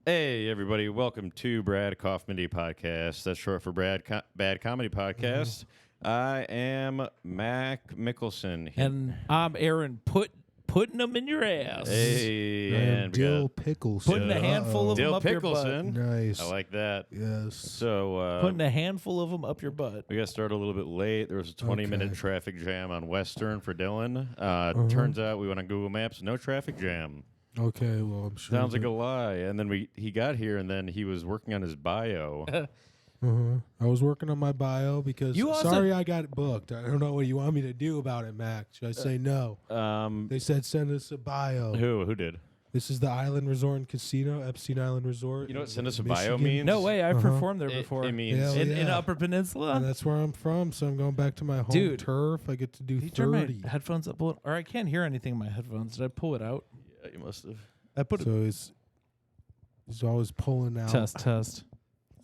Hey, everybody. Welcome to badcomedypodcast. That's short for Bad Comedy Podcast. I am Mack Nicholson. And I'm Aaron putting them in your ass. Hey, and Dill Pickleson. Putting a handful of them Dill up your butt. Pickleson. Nice. I like that. Yes. So, Putting a handful of them up your butt. we got started a little bit late. There was a 20-minute Okay. traffic jam on Western for Dylan. Turns out we went on Google Maps, no traffic jam. Okay, well, I'm sure. Sounds like a lie. And then he got here, and then he was working on his bio. I was working on my bio because You also- sorry I got booked. I don't know what you want me to do about it, Mac. Should I say no? They said send us a bio. Who did? This is the Island Resort and Casino, Epstein Island Resort. You know what send us a Michigan. bio means? No way, I've performed there It before. means Yeah. in Upper Peninsula. And that's where I'm from, so I'm going back to my home Dude. turf. I get to do Can you turn 30. my headphones up a little? Or I can't hear anything in my headphones. Did I pull it out? Yeah, you must have. I put So he's always pulling out. test.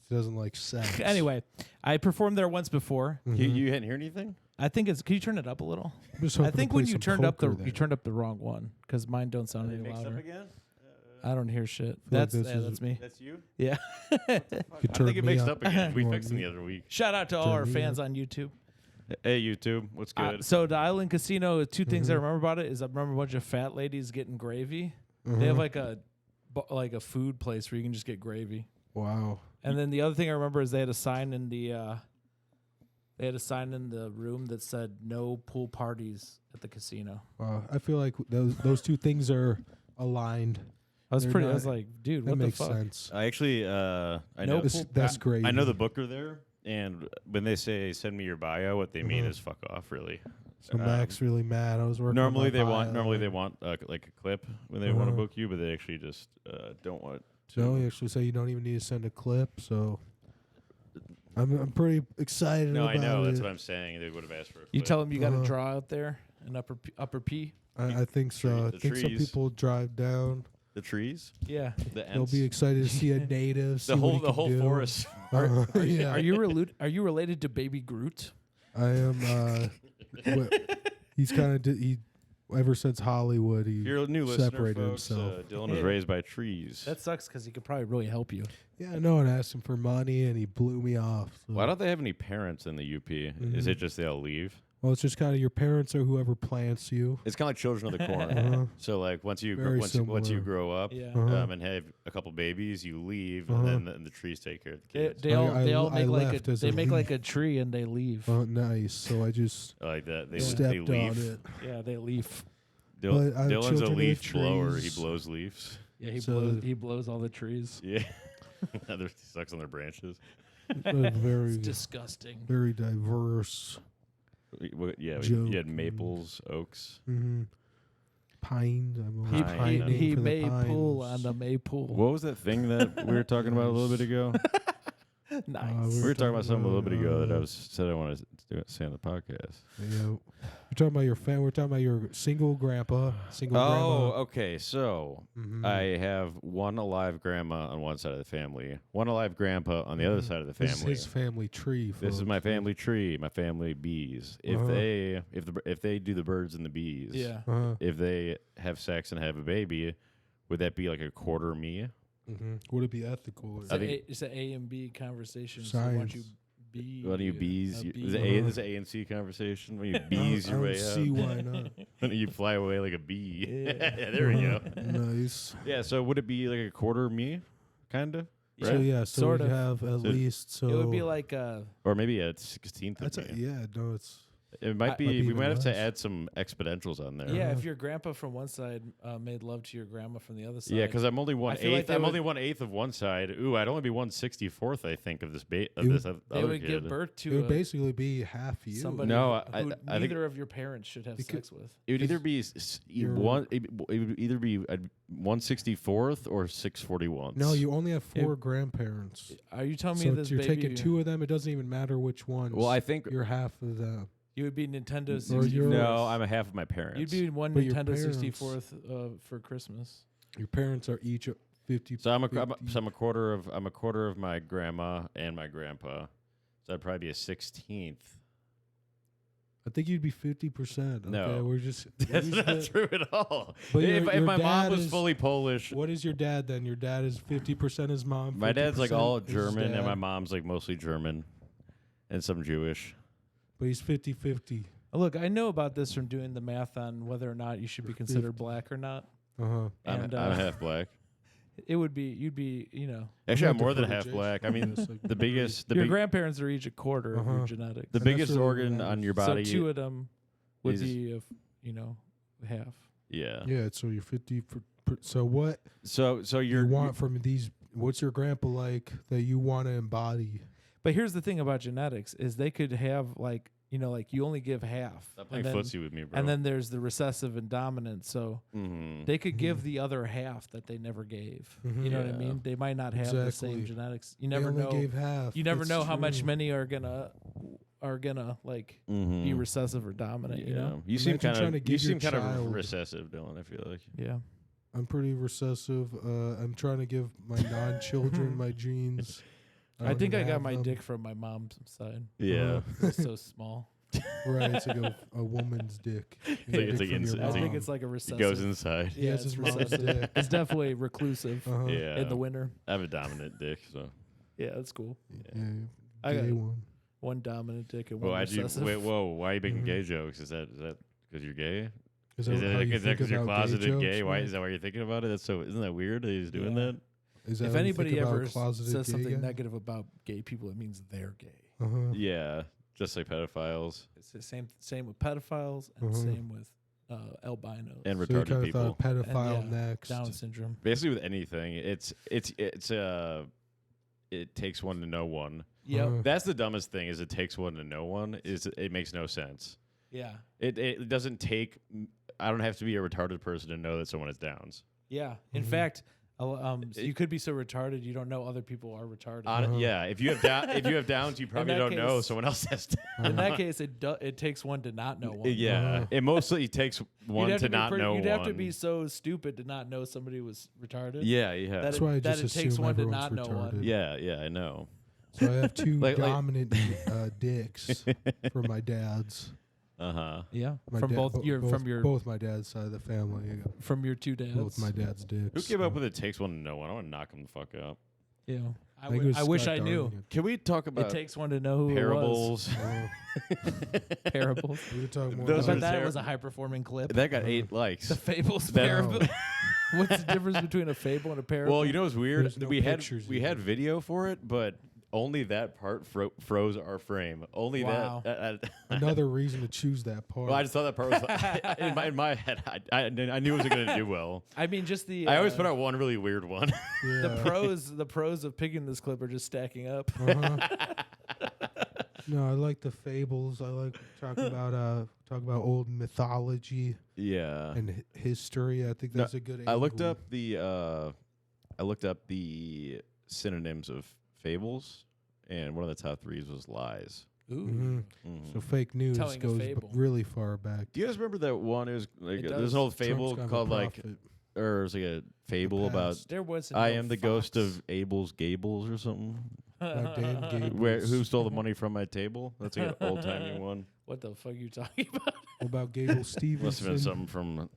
He doesn't like sex. Anyway, I performed there once before. You didn't hear anything? I think it's. Can you turn it up a little? I'm just I hoping to think play when you some turned up poker there. you turned up the wrong one because mine don't sound any Mixed up louder. again? I don't hear shit. feel like That's this is- that's me. That's you? Yeah. You I turn think it me mixed up. up again. We More fixed it than the other week. Shout out to all Turn our me fans up. on YouTube. Hey, YouTube. What's good? So the Island Casino, two things I remember about it is I remember a bunch of fat ladies getting gravy. They have like a food place where you can just get gravy. Wow. And then the other thing I remember is they had a sign in the room that said no pool parties at the casino. Wow. I feel like those two things are aligned. I was They're I was not- like, dude, That what the makes fuck? sense. I actually, I No know, pool- That's great. I know the booker there, and when they say send me your bio, what they mean is fuck off, really. So Mac's really mad. I was working. Normally on my they want bio. like a clip when they want to book you, but they actually just don't want to. No, you actually say you don't even need to send a clip. So I'm pretty excited. No, about I know. it. That's what I'm saying. They would have asked for a clip. You tell them you got to Uh-huh. draw out there in upper P. I think so. The I think some trees. people drive down. the trees, Yeah. the They'll ents, be excited to see a native. see what he the can whole do. forest. Yeah. Are you related to Baby Groot? I am. He's kind of he. Ever since Hollywood, he If you're a new listener, separated folks, himself. Dylan was raised by trees. That sucks because he could probably really help you. Yeah, I know. And I asked him for money, and he blew me off. So. Why don't they have any parents in the UP? Is it just they'll leave? Well, it's just kind of your parents or whoever plants you. It's kind of like Children of the Corn. Uh-huh. So like once you Very once you similar. grow up Yeah. and have a couple babies, you leave, and then the trees take care of the kids. They all I make like left a as they a make like leaf. a tree and they leave. Oh, nice. So I just I like that. They stepped on leave. it. Yeah, they leave. But I have Dylan's a children of leaf blower. He trees. blows leaves. Yeah, So- he blows all the trees. Yeah. He sucks on their branches. Very, It's disgusting. very diverse. Yeah, Joke. you had maples, oaks. Mm-hmm. Pines. I'm always Pine. pining He for the may pull pines. on the maypool. What was that thing that we were talking about a little bit ago? Nice. We were talking about something a little bit ago that I said I wanted to say on the podcast. Yeah. We're talking about your family. We're talking about your single grandpa. Single grandma. Okay. So Mhm. I have one alive grandma on one side of the family, one alive grandpa on the other side of the This is family. his family tree. This is folks. my family tree, my family bees. If they do the birds and the bees, Yeah. Uh-huh. if they have sex and have a baby, would that be like a quarter me? Mm-hmm. Would it be ethical? Or It's, it's an A and B conversation. So why don't you Science. be? Why do you bees? a bee? This is A and C conversation. When you bees I your don't way see up, why not. when you fly away like a bee. Yeah. There we go. Nice. Yeah. So would it be like a quarter me, kind of? So Right? yeah, so Sort we of. have at So- least so It would be like Or maybe a 16th that's of me. yeah, no, it's It might be. might be We even might have to less. add some exponentials on there. yeah. If your grandpa from one side made love to your grandma from the other side. Yeah, because I'm only one feel like eighth. they I'm would- only 1/8 of one side. Ooh, I'd only be 1/64th. I think of this It this they other would kid. give birth it to would basically be half you. somebody No, who I think- neither of your parents should have Because- sex with. It would either be you're- one. It would either be 1/64th or 6/41. No, you only have four grandparents. Are you telling me So this you're baby? taking two of them. It doesn't even matter which ones. Well, I think you're half of them. You would be Nintendo Or 64th. you're- no. I'm a half of my parents. You'd be one But your Nintendo parents- 64th for Christmas. Your parents are each 50. so I'm a 50. quarter of my grandma and my grandpa. So that'd probably be a 16th. I think you'd be 50%. Okay? No. We're just. That's not true at all. But If your my mom dad was is- fully Polish, What is your dad then? Your dad is 50% his mom. my dad's like all 50% his German, dad, and my mom's like mostly German, and some Jewish. But he's 50-50. Look, I know about this from doing the math on whether or not you should be considered black or not. Uh-huh. And I'm half black. you'd be, Actually, I'm like the more than half Reggies. black. I mean, It's like the biggest, the your big, grandparents are each a quarter of your Uh-huh. genetics. the And biggest that's really organ what on your so body. 2 of them would is- be, half. Yeah. Yeah, so you're 50. So what So you want from these? What's your grandpa like that you want to embody? But here's the thing about genetics is they could have like you only give half. Stop playing and then, footsie with me, bro. and then there's the recessive and dominant. So Mhm. they could give the other half that they never gave. Mhm. You know what I Yeah. mean? They might not have the same Exactly. genetics. You They never only know. Gave half. You never It's know how much true. many are gonna like be Mhm. recessive or dominant. You know? You seem Imagine trying to you give seem your kind of child- recessive, Dylan. I feel like. Yeah. I'm pretty recessive. I'm trying to give my non-children my genes. I don't think I even got have my them. dick from my mom's side. Yeah. It's so small. Right, it's like a woman's dick. like- it's Dick like from your ins- I think mom. it's like a It recessive. goes inside. He has it's his mom's recessive. dick. It's definitely reclusive Uh-huh. Yeah. in the winter. I have a dominant dick, so. Yeah, that's cool. Yeah, I got gay one. one dominant dick and Well, one why'd you recessive. wait? Whoa! Why are you making Mhm. gay jokes? Is that because you're gay? Is Is that that how you because think you're about gay closeted gay? jokes, Why man? is that why you're thinking about it? That's so. Isn't that weird that he's doing Yeah. that? Is that If how you anybody think about ever closeted says gay something guy? negative about gay people, it means they're gay. Uh-huh. Yeah, just like pedophiles It's the same with pedophiles and Mhm. same with albinos and So you retarded kind of people. thought pedophile And, yeah, next. Down syndrome. Basically, with anything, it takes one to know one. Yep. Uh-huh. That's the dumbest thing. Is it takes one to know one? Is it makes no sense. Yeah. It doesn't take. I don't have to be a retarded person to know that someone has Downs. Yeah. In Mhm. fact, you could be so retarded you don't know other people are retarded. Uh-huh. Yeah, if you have Downs, you probably that don't know case- someone else has Downs. In that case, it takes one to not know one. Yeah, Uh-huh. it mostly takes one You'd have to be not know You'd one. have to be so stupid to not know somebody was retarded. Yeah, yeah, That That's it- why I that just it takes assume one to everyone's not know one. retarded. yeah. I know. So I have two Like- dominant dicks from my dad's. Uh-huh. Yeah. My From dad- both bo- your both my dad's side of the family. I got from your two dads. both my dad's dicks. Who came up with it takes one to know one? I want to knock him the fuck out. Yeah. I, think it was I wish Scott I knew. Darling. Can we talk It about takes one to know who parables? Oh, it was. Parables. we were talking more Those I are bet that ter- was a high performing clip. that got 8 likes. The fables That- parable. What's the difference between a fable and a parable? Well, you know what's weird? There's no we had pictures had even. video for it, but only that part froze our frame. Only Wow. that. another reason to choose that part. Well, I just thought that part was in my head. I knew it wasn't going to do well. I mean, just the. I always put out one really weird one. yeah. the pros of picking this clip are just stacking up. Uh-huh. No, I like the fables. I like talking about old mythology Yeah. and history. I think No, that's a good. I looked angle. up the synonyms of fables, and one of the top 3s was lies. Ooh. Mhm. Mhm. So fake news Telling a goes fable. really far back. Do you guys remember that one? It was like It there's does. an old Trump's fable kind of a called like, prophet. or it was like a fable about past. There was. I am the ghost of Abel's Gables or something. My damn Gables. Who stole the money from my table? That's like an old timey one. What the fuck are you talking about? What about Gable Stevenson? Must have been something from.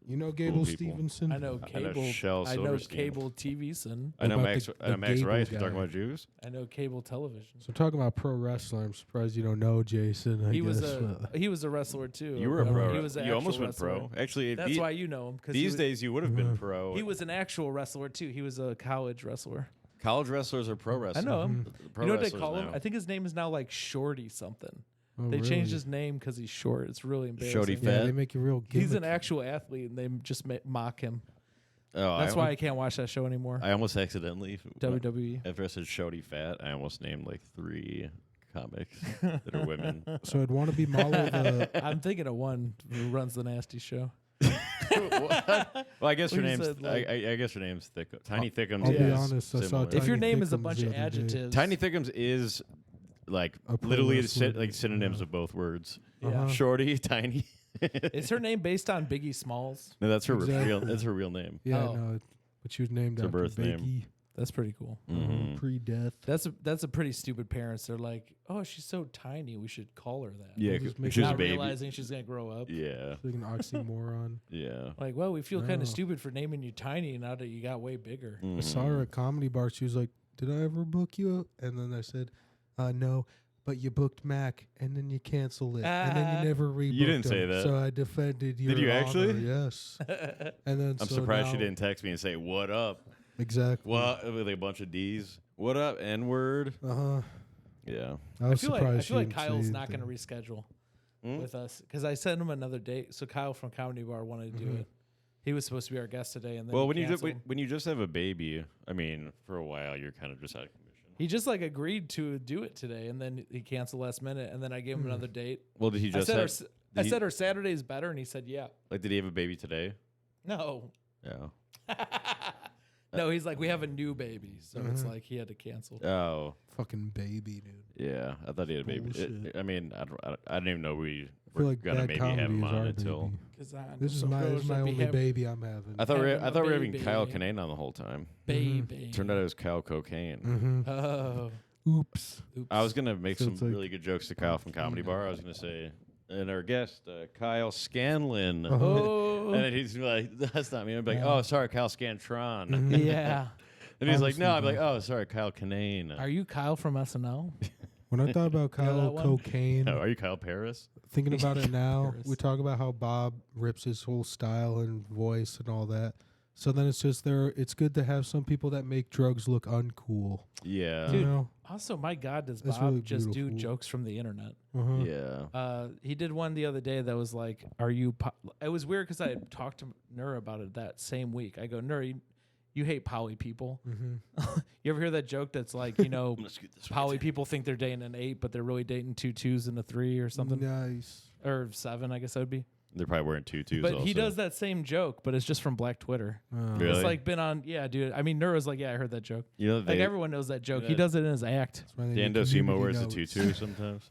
You know Gable people. Stevenson? I know cable. Shel I know Silverstein. cable TV. Son. I know About Max. the I know Max Gable Rice. You talking guy. about Jews? I know cable television. So talking about pro wrestling, I'm surprised you don't know Jason. I He was guess. he was a wrestler too. You were a pro. He was an You almost actual went pro. wrestler. Actually, That's why you know him. 'Cause these days you would have been pro. he was an actual wrestler too. He was a college wrestler. College wrestlers are pro I wrestlers. know him. Pro You know what they wrestlers call him? now. I think his name is now like Shorty something. Oh, They changed really? his name because he's short. It's really embarrassing. Shorty Yeah, Fat? they make you real. He's an gimmicky. actual athlete, and they just mock him. Oh, That's why I can't watch that show anymore. I almost accidentally WWE. after I said Shody Fat, I almost named like 3 comics that are women. So I'd want to be Mahler the. I'm thinking of one who runs the nasty show. What? Well, I guess her We name's said, like- I guess her name's Tiny Thickums. I'll is be honest. I saw. similar. If your Tiny name is a Thickums bunch the of other day. adjectives, Tiny Thickums is like A pro literally wrestler. like synonyms Yeah. of both words. yeah. Uh-huh. Shorty, Tiny. Is her name based on Biggie Smalls? No, that's her Exactly. real. That's her real name. Yeah, Oh. no, but she was named It's her after birth name. Biggie. That's pretty cool. Mhm. Pre-death. That's a pretty stupid parents. They're like, oh, she's so tiny. We should call her that. Yeah, just 'cause make she was a Not baby. realizing she's gonna grow up. Yeah, It's like an oxymoron. yeah. Like, well, we feel kind No. of stupid for naming you tiny now that you got way bigger. I saw her at Comedy Bar. She was like, "Did I ever book you?" And then I said, "No, but you booked Mac, and then you canceled it, and then you never rebooked." You didn't say him. that. So I defended your Did you honor, actually? Yes. And then I'm so surprised she now- didn't text me and say, "What up?" Exactly. What with a bunch of D's? What up, N-word? Yeah. I I was feel like surprised. she Kyle's didn't say not going to anything. reschedule Hmm? with us because I sent him another date. So Kyle from Comedy Bar wanted to do it. He was supposed to be our guest today, and then Well, he when you canceled. when you just have a baby, I mean, for a while you're kind of just out of commission. He just like agreed to do it today, and then he canceled last minute, and then I gave him another date. Well, did he I just said, have? I said our Saturday's better, and he said, yeah. Like, did he have a baby today? No. Yeah. No, he's like, we have a new baby, so it's like he had to cancel. Oh, Fucking baby, dude. yeah. I thought he had a baby. Bullshit. I mean, I didn't even know we I feel were like gonna bad maybe comedy have him is on our until. baby. Cause This is my only baby I'm having. I thought Having a we were having baby. Kyle Kinane on the whole time. Baby. Turned out it was Kyle Cocaine. Mm-hmm. Oh. Oops. Oops. I was gonna make So some it's like- really good jokes to Kyle from Comedy Bar. I was gonna say, and our guest Kyle Scanlon, Oh. and then he's like, "That's not me." I'm like, Yeah. "Oh, sorry, Kyle Scantron." Mhm. Yeah. And he's like, Honestly, "No," I'm like, though. "Oh, sorry, Kyle Kinane." Are you Kyle from SNL? When I thought about You know Kyle that one? Cocaine, No, are you Kyle Paris? thinking about it now, Paris. we talk about how Bob rips his whole style and voice and all that. So then it's just it's good to have some people that make drugs look uncool. Yeah, You Dude. know? Also, my God, does That's Bob really just do beautiful. jokes from the internet? Uh-huh. yeah. He did one the other day that was like, "Are you?" It was weird because I had talked to Nur about it that same week. I go, "Nur, you hate poly people. Mm-hmm. You ever hear that joke that's like, you know, Let's get this poly people think they're dating an 8, but they're really dating 2 2s and a 3 or something, Nice. or 7, I guess that would be." They're probably wearing tutus. But also. he does that same joke, but it's just from Black Twitter. Really? It's like been on, yeah, dude. I mean, Nur was like, "Yeah, I heard that joke." You know, Like they, everyone knows that joke. He Yeah. does it in his act. That's why they Dan need Docimo community wears a notes. tutu sometimes.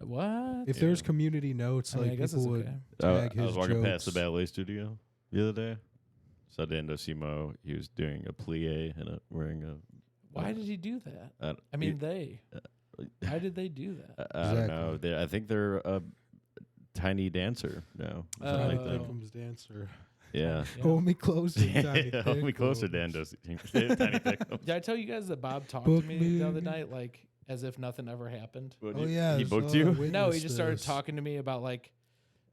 What? If there's community notes, I mean, I like guess people it's would okay. tag I his was walking past jokes. the ballet studio the other day. Saw Dan Docimo. He was doing a plie and wearing a. Why did he do that? I I mean, why did they do that? I don't know. I think they're a tiny dancer now. Oh. Something like Tiny that. Pickham's dancer. Yeah. Yeah. Hold me closer, Tiny Hold me closer, Pickles. Dan Docimo. Tiny Pickle. Did I tell you guys that Bob talked Book to me the other me. night, like as if nothing ever happened? Oh yeah, He I booked saw you? that, No, he witnessed just started this. talking to me about like,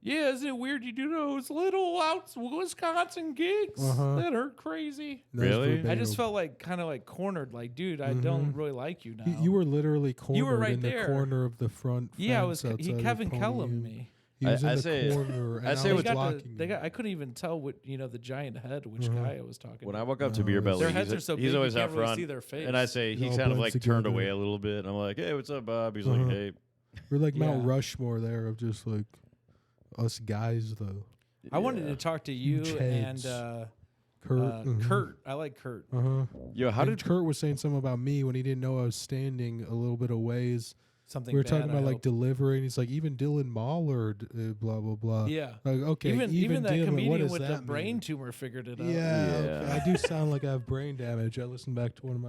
yeah, isn't it weird you do those little Wisconsin gigs Uh-huh. that are crazy? That was Really? I just verbatim. felt like kind of like cornered, like, dude, I don't really like you now. You were literally cornered right in the there. corner of the front. yeah, I fence was. He outside of Kevin Pony Kellum Inn. me. He was I in the say- corner, and I I, say was what- blocking. They him. got. I couldn't even tell what the giant head, which guy I was talking. When to. I walk up to No, Beer it's- Belly, Their heads are so he's big, always you out can't really front. see their face. And I say It he all kind of like blends turned together. away a little bit. I'm like, "Hey, what's up, Bob?" He's Uh-huh. like, "Hey." We're like Mount Yeah. Rushmore there of just like us guys though. I wanted Yeah. to talk to you Huge and heads. Kurt. Kurt. I like Kurt. Yo, how And did Kurt was saying something about me when he didn't know I was standing a little bit of ways. Something We were bad, talking I about like hope. delivering. He's like, even Dylan Mahler, blah blah blah. Yeah. Like, okay, Even that Dylan, what comedian does with the that brain mean? tumor figured it out. Yeah, Yeah. okay. I do sound like I have brain damage. I listened back to one of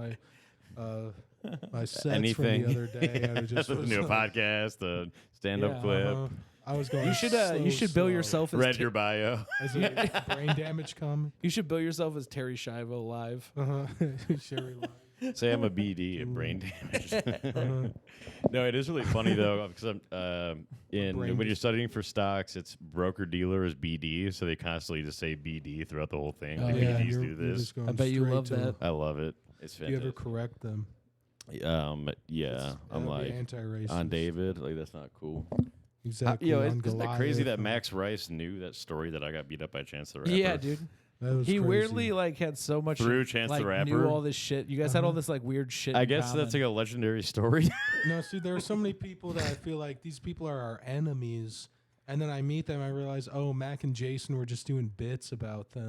my sets anything? from the other day. And it just listen was to a like, podcast, a stand-up Yeah. clip, uh-huh. I was going. You should so you should bill slow. yourself as read your bio. as a brain damage comic. you should bill yourself as Terry Schiavo live. Sherry Lime. Say I'm a BD, a brain damage. Uh-huh. No, it is really funny though because I'm Brain when you're dis- studying for stocks, it's broker dealer is BD, so they constantly just say BD throughout the whole thing. Oh, Like yeah, BDs you're do this. just going I bet you straight love to- that. I love it. It's Do you ever fantastic. correct them? Yeah, I'm That'd be like anti-racist. on David, like that's not cool. Exactly. Yo, on isn't that crazy Goliath that Max Rice knew that story that I got beat up by Chance the Rapper? Yeah, dude. That was He crazy. weirdly like had so much Through Chance the like, Rapper? knew all this shit. You guys had all this like weird shit. I in guess that's like common. a legendary story. No, see, there are so many people that I feel like these people are our enemies, and then I meet them, I realize, oh, Mac and Jason were just doing bits about them.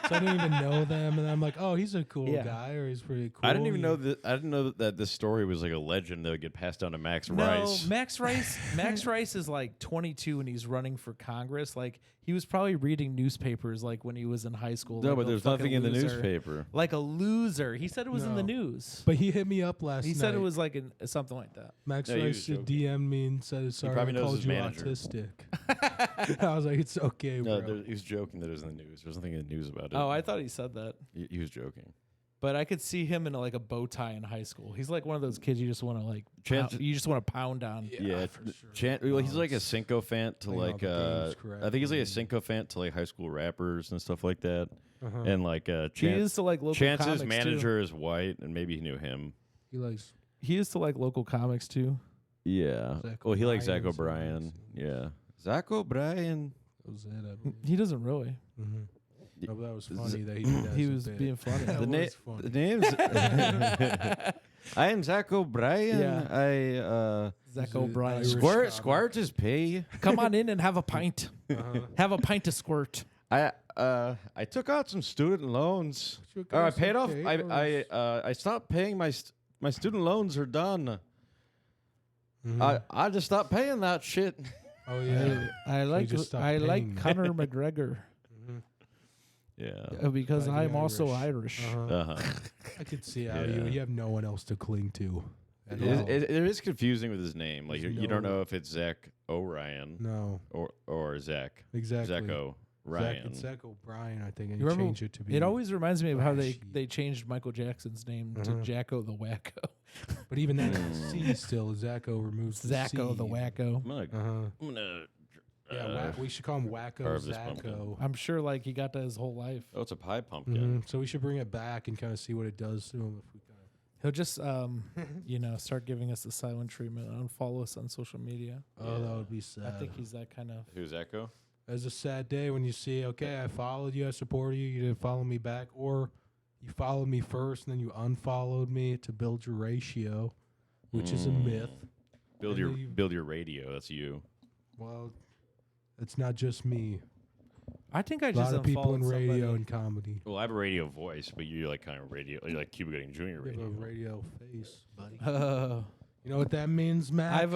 So I didn't even know them, and I'm like, oh, he's a cool Yeah. guy, or he's pretty cool. I didn't even know that. I didn't know that this story was like a legend that would get passed down to Max Rice. No, Max Rice is like 22 and he's running for Congress. Like he was probably reading newspapers like when he was in high school. No, like but a there's fucking nothing in the loser. newspaper. Like a loser. He said it was in the No. news. But he hit me up last night. He said it was like something like that. Max No, he Rice was joking. DM'd me and said, sorry, probably I knows called his you manager. autistic. I was like, it's okay, bro. No, he was joking that it was in the news. There's nothing in the news about it. Oh, I thought he said that. He was joking. But I could see him in like a bow tie in high school. He's like one of those kids you just want to like Chance- you just want to pound on. Yeah, for sure. well, he's like a sycophant to playing all like. the games correctly. I think he's like a sycophant to like high school rappers and stuff like that. Uh-huh. And like He used to like local Chance's comics manager is white, and maybe he knew him. He likes too. He used to like local comics too. Yeah. Zach Well, he likes Zach O'Brien, O'Brien. Yeah. Zach O'Brien. that was it, I believe. He doesn't really. Mm-hmm. No, but that was funny that he did that He as a was bit. being funny. That The, was funny. the name's. I am Zach O'Brien. Yeah. I Zach He's a O'Brien. Irish squirt comic. squirt his pay. Come on in and have a pint. Uh-huh. Have a pint of squirt. I took out some student loans. Or I paid off. I stopped paying my student loans are done. Mhm. I just stopped paying that shit. Oh yeah. I like just stopped I like paying. Conor McGregor Yeah. because By the I'm also Irish. Irish. Uh-huh. I could see how Yeah. you have no one else to cling to. At It, all. it is confusing with his name. Like There's you don't no- know if it's Zach O'Ryan No, or Zach exactly. Zach O'Ryan. It's Zach O'Brien, I think, and You he remember- changed it to be. It always reminds me of how Flashy. they changed Michael Jackson's name to Mhm. Jacko the Wacko. But even that C still, Zacko removes the Zacko C. the Wacko. I'm gonna, Uh-huh. I'm gonna Yeah, we should call him Wacko carve this pumpkin. Zacko. I'm sure like he got that his whole life. oh, it's a pie pumpkin. So we should bring it back and kind of see what it does to him. If we kinda He'll just start giving us the silent treatment and unfollow us on social media. Oh, that would be sad. I think he's that kind of. Who's Echo? It's a sad day when you see, okay, I followed you, I supported you, you didn't follow me back, or you followed me first and then you unfollowed me to build your ratio, which is a myth. Build And your then you- build your radio. That's you. Well, it's not just me. I think I A just lot of people in unfollowed radio somebody. and comedy. Well, I have a radio voice, but you're like kind of radio, you're like Cuba Gooding Jr. You have radio. a radio face, buddy. Uh, You know what that means, Matt? I have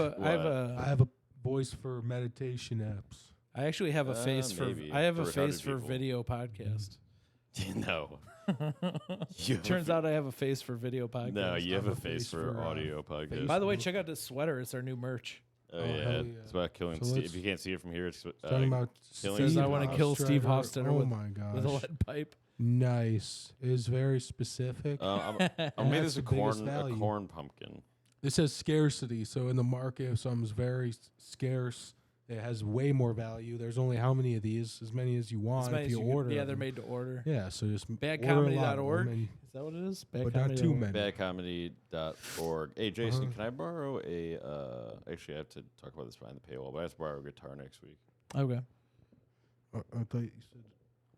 a voice for meditation apps. I actually have a face for maybe I have a for face retarded for people. video podcast. No. You have a Turns out I have a face for video podcast. No, you have I'm a a face face for for, audio podcast. By the way, check out this sweater. It's our new merch. Oh, Oh, yeah. hell yeah. It's about killing So Steve. let's- If you can't see it from here, it's Talking about killing Steve Says I wanna kill Steve Hofstadter. Hofstadter Oh with- my With a gosh. lead pipe. Nice. It is very specific. I'm And made that's this a the biggest corn value. pumpkin. This says scarcity. So in the market, if something's very scarce, it has way more value. There's only how many of these? As many as you want As many if as you you can- order. yeah, of they're them. made to order. Yeah, so just order a lot of Badcomedy.org. them and- Is that what it is? but not too many. Badcomedy.org. Hey, Jason, Uh-huh. can I borrow a? Actually, I have to talk about this behind the paywall, but I have to borrow a guitar next week. Okay. I thought you said.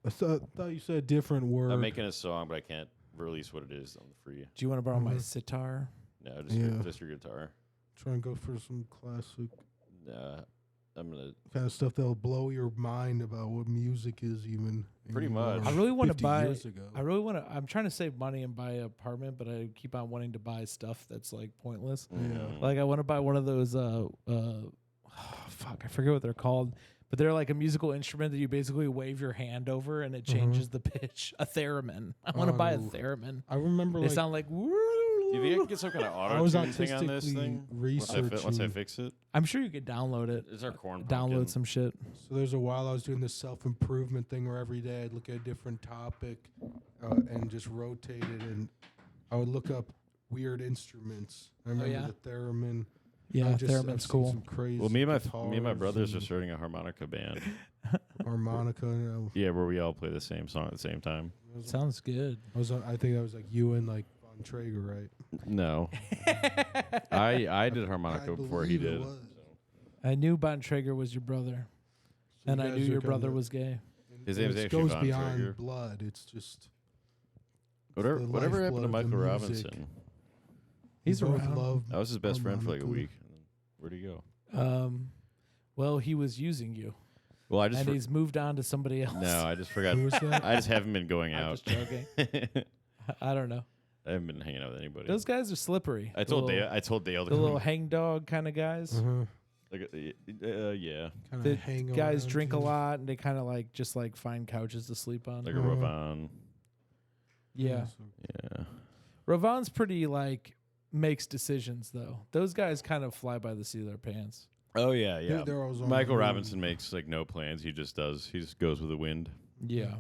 I thought you said a different word. I'm making a song, but I can't release what it is on the free. Do you want to borrow my Mhm. sitar? No, just Yeah. just your guitar. Try and go for some classic I'm gonna. kind of stuff that'll blow your mind about what music is even. Pretty anymore. much. I really want to 50 buy. years ago. I really want to. I'm trying to save money and buy an apartment, but I keep on wanting to buy stuff that's like pointless. Mm. Like I want to buy one of those. Fuck, I forget what they're called, but they're like a musical instrument that you basically wave your hand over and it changes the pitch. A theremin. I want to buy a Oh. theremin. I remember They like sound like. Do you think I can get some kind of I was auto tune thing on this artistically thing? researching. Once I fix it, I'm sure you could download it. it's our corn. Download pumpkin. some shit. So there's a while I was doing this self-improvement thing where every day I'd look at a different topic and just rotate it, and I would look up weird instruments. I remember yeah? the theremin. Yeah, I've theremin's seen cool. Some crazy Well, me and my guitars brothers are and starting a harmonica band. harmonica. And Yeah, where we all play the same song at the same time. Sounds good. I think that was like you and like Von Traeger, right? No, I did harmonica I before he believe it did. was. I knew Bon Traeger was your brother, So and you I guys knew are your brother kinda- was gay. His and name's it actually goes Von beyond Traeger. blood. It's just Whatever the happened to lifeblood of Michael the Robinson? music. He's we both around. love I was his best friend for like a harmonica. week. Where'd he go? Well, he was using you. Well, I just and he's moved on to somebody else. no, I just forgot. Who was that? I just haven't been going I'm out. just joking. I don't know. I haven't been hanging out with anybody. Those guys are slippery. I told Dale. The little hang dog kind of guys. Like, yeah, The hang guys around drink a you. lot and they kind of like just like find couches to sleep on. like a Ravon. Yeah. Yeah. Ravon's pretty like makes decisions though. Those guys kind of fly by the seat of their pants. Oh yeah, yeah. They're always on Michael the move. Robinson makes like no plans. He just does. He just goes with the wind. Yeah.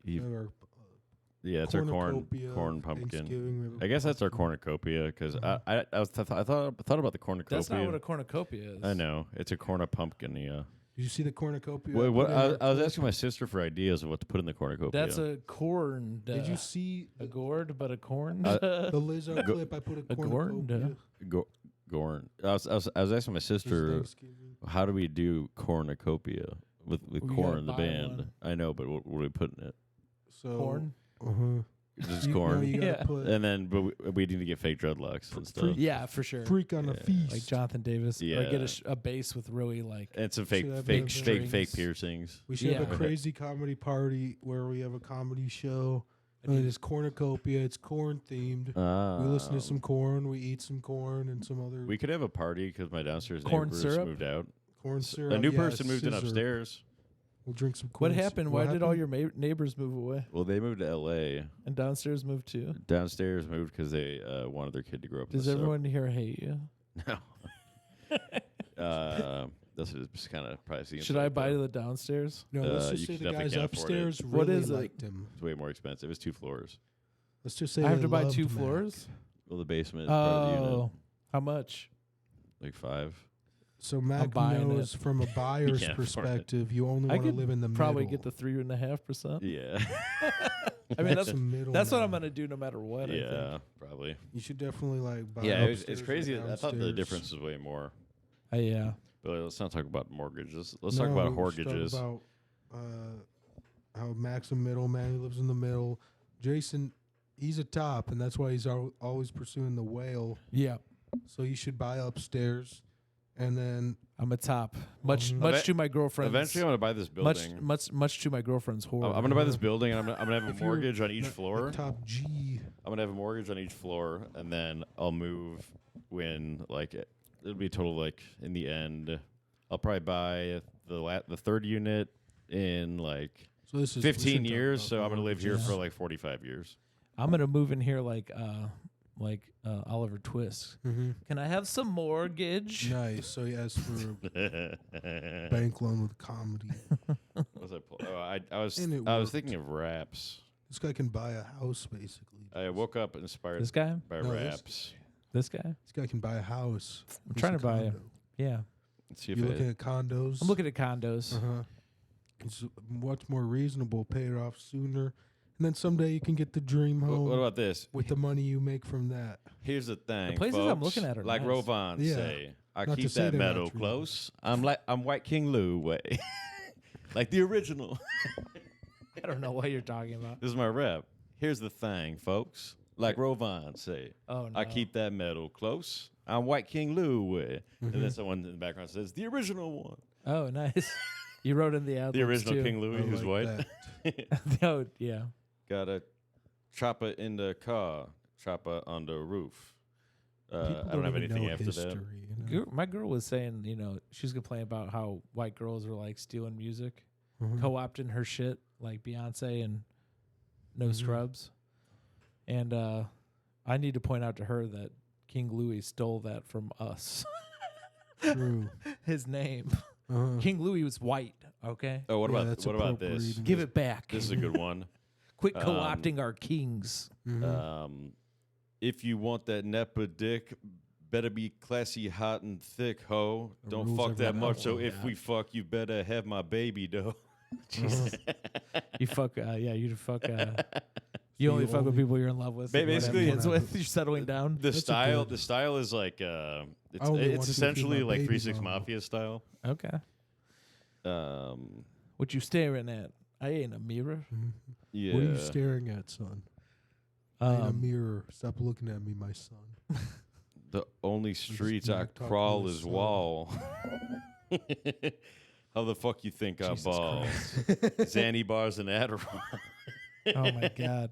He, Our yeah, it's our cornucopia, corn pumpkin. Thanksgiving, I guess that's our cornucopia because I thought about the cornucopia. That's not what a cornucopia is. I know it's a corn pumpkin. Yeah. Did you see the cornucopia? Wait, what? put in I our was clip? asking my sister for ideas of what to put in the cornucopia. That's a corn. Did you see a gourd, but a corn? the Lizzo clip? I put a cornucopia. Gorn. I was asking my This sister, Thanksgiving. how do we do cornucopia with We corn, the gotta buy band? one. I know, but what do we put in it? So Corn? Just You, corn. No, you gotta Yeah. put And then, but we need to get fake dreadlocks and stuff. Yeah, for sure. freak on a feast. Like Jonathan Davis. Or Yeah. get a bass with really like. And some Should have been strings. piercings. We should have Yeah. a crazy comedy party where we have a comedy show. And it is cornucopia. It's corn themed. We listen to some corn. We eat some corn and some other We could have a party because my downstairs Corn neighbors syrup? moved out. corn syrup. A new Yeah, person moved in scissor. upstairs. We'll drink some What corn. happened? Why did all your neighbors move away? Well, they moved to L.A. And downstairs moved too? Downstairs moved because they wanted their kid to grow up. Does in the everyone here hate you? No. That's just kind of pricey. Should I buy the downstairs? No, let's You just say should the definitely guys can't afford it. upstairs What really is it? liked him. It's way more expensive. It's 2 floors. Let's just say I have they to buy loved 2 Mac. floors? Well, the basement is part of the unit. Oh. How much? Like 5. So Mac buying knows from a buyer's can't afford it. perspective, you only I want to could live in the Probably middle. get the 3.5%. Yeah. I mean, That's a middle that's what man. I'm gonna do no matter what. I yeah, think. probably. You should definitely like buy. Yeah, it's upstairs crazy. and I thought the downstairs. difference was way more. Yeah. But let's not talk about mortgages. Let's talk No, about we should talk mortgages. About how Mac's a middleman. He lives in the middle. Jason, he's a top, and that's why he's always pursuing the whale. Yeah. So you should buy upstairs, and then I'm a top. Much Eve- to my girlfriend's. Eventually, I'm gonna buy this building. Much to my girlfriend's horror. I'm gonna buy this building, and I'm gonna have If a you're mortgage on each not floor. a top G. I'm gonna have a mortgage on each floor, and then I'll move when it'll be total in the end. I'll probably buy the third unit in So this is 15 years. So I'm gonna live here for 45 years. I'm gonna move in here like Oliver Twist. Mm-hmm. Can I have some mortgage? Nice. So he asked for a bank loan with comedy. What was I? I was And it I was worked. thinking of raps. This guy can buy a house, basically. I woke up inspired This guy? by No, raps. This guy? This guy can buy a house. I'm trying to buy a. Yeah. Let's see if You I, looking at condos? I'm looking at condos. Uh-huh. It's much more reasonable. Pay it off sooner, and then someday you can get the dream home what about this? with the money you make from that. Here's the thing. places I'm folks. looking at are like nice. Rovan Yeah. say. I Not to keep say that they're not metal true. close. I'm White King Lou way, like the original. I don't know what you're talking about. This is my rep. Here's the thing, folks. Like Rovan say. Oh no. I keep that metal close. I'm White King Lou way. And then someone in the background says the original one. Oh, nice. You wrote in the ad. The original too. King Louis I who's like white. that. Oh yeah. Got a chopper in the car, chopper on the roof. People I don't have even anything know after history, that. you know? My girl was saying, she's complaining about how white girls are like stealing music, Mhm. co-opting her shit, like Beyonce and No Mhm. Scrubs. And I need to point out to her that King Louis stole that from us. True. His name. Uh-huh. King Louis was white, okay? Oh, what Yeah, about that's this? appropriating. Give it back. This is a good one. Quit co-opting our kings. Mhm. If you want that Nepper dick, better be classy, hot, and thick, ho. The Don't rules fuck of that the much. So house. if we fuck, you better have my baby, though. Jesus. You fuck, you fuck, you only you fuck with only- people you're in love with. and Basically- have kids with. You're settling down. The That's a style, good- the style is like I only want it's to essentially feed my like baby 3-6 mama. Mafia style. Okay. What you staring at? I ain't a mirror. Mhm. Yeah. What are you staring at, son? I ain't a Um, mirror. Stop looking at me, my son. The only streets I Mack talking crawl to is his son. wall. How the fuck you think I Jesus ball? Zanny bars and Adderall. Oh my god.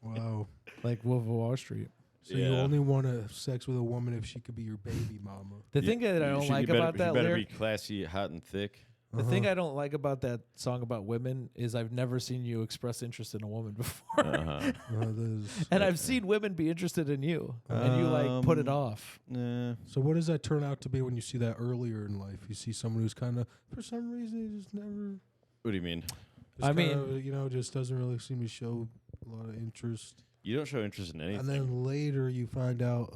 Wow. Like Wolf of Wall Street. So you only want to have sex with a woman if she could be your baby mama. The thing that I don't like about that you better lyric, be classy, hot, and thick. the thing I don't like about that song about women is I've never seen you express interest in a woman before. And I've seen women be interested in you, and you like put it off. Nah. So what does that turn out to be when you see that earlier in life? You see someone who's kind of, for some reason, he just never. What do you mean? Just doesn't really seem to show a lot of interest. You don't show interest in anything. And then later you find out,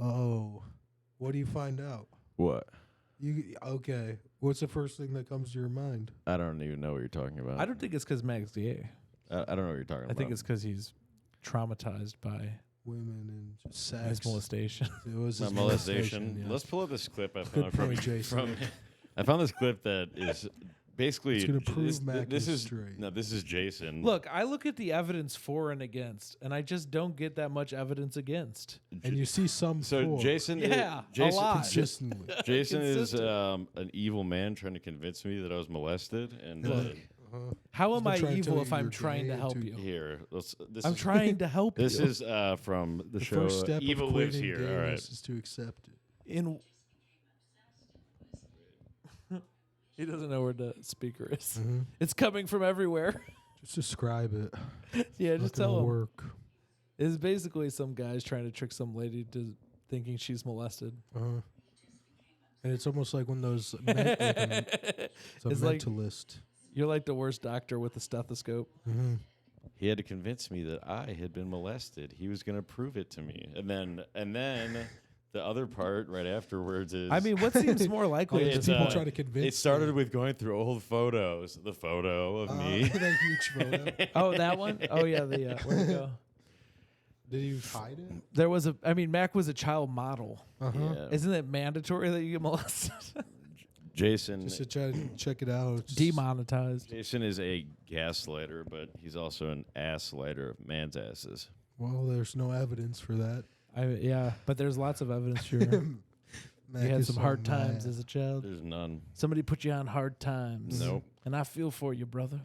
what do you find out? What? Okay. What's the first thing that comes to your mind? I don't even know what you're talking about. I don't think it's because Mack's gay. I don't know what you're talking about. I think it's because he's traumatized by Women and just sex. his molestation. It was not his molestation. yeah. Let's pull up this clip I Good found from point, Jason. I found this clip that is basically It's gonna prove Mack this is is straight. no, this is Jason. Look, I look at the evidence for and against, and I just don't get that much evidence against. And you see some So for. Jason, Yeah, Jason, a lot. consistently. Jason is Consistent. an evil man trying to convince me that I was molested. And Look, How am been I trying to evil tell if you I'm you're trying gay to help to- you? here, this I'm is, trying to help This you. is from the, The show first step Evil of Lives quitting Here. All right. gayness is to accept it. In he doesn't know where the speaker is. It's coming from everywhere. Just describe it. Yeah, Not just gonna tell him. work. It's basically some guys trying to trick some lady to thinking she's molested. And it's almost like when those it's a It's like- mentalist. You're like the worst doctor with a stethoscope. He had to convince me that I had been molested. He was going to prove it to me, and then the other part right afterwards is. I mean, what seems more likely It's, is People uh, try to convince. It started with going through old photos. The photo of me. that huge photo. Oh, that one? Oh, yeah. Where'd it go? Did you hide it? There was Mack was a child model. Yeah. Isn't it mandatory that you get molested? Jason. Just to try to check it out. Just Demonetized. Jason is a gaslighter, but he's also an ass lighter of man's asses. Well, there's no evidence for that. Yeah, but there's lots of evidence. Sure. You Mack had is some so hard times mad. as a child. There's none. Somebody put you on hard times. Nope. And I feel for you, brother.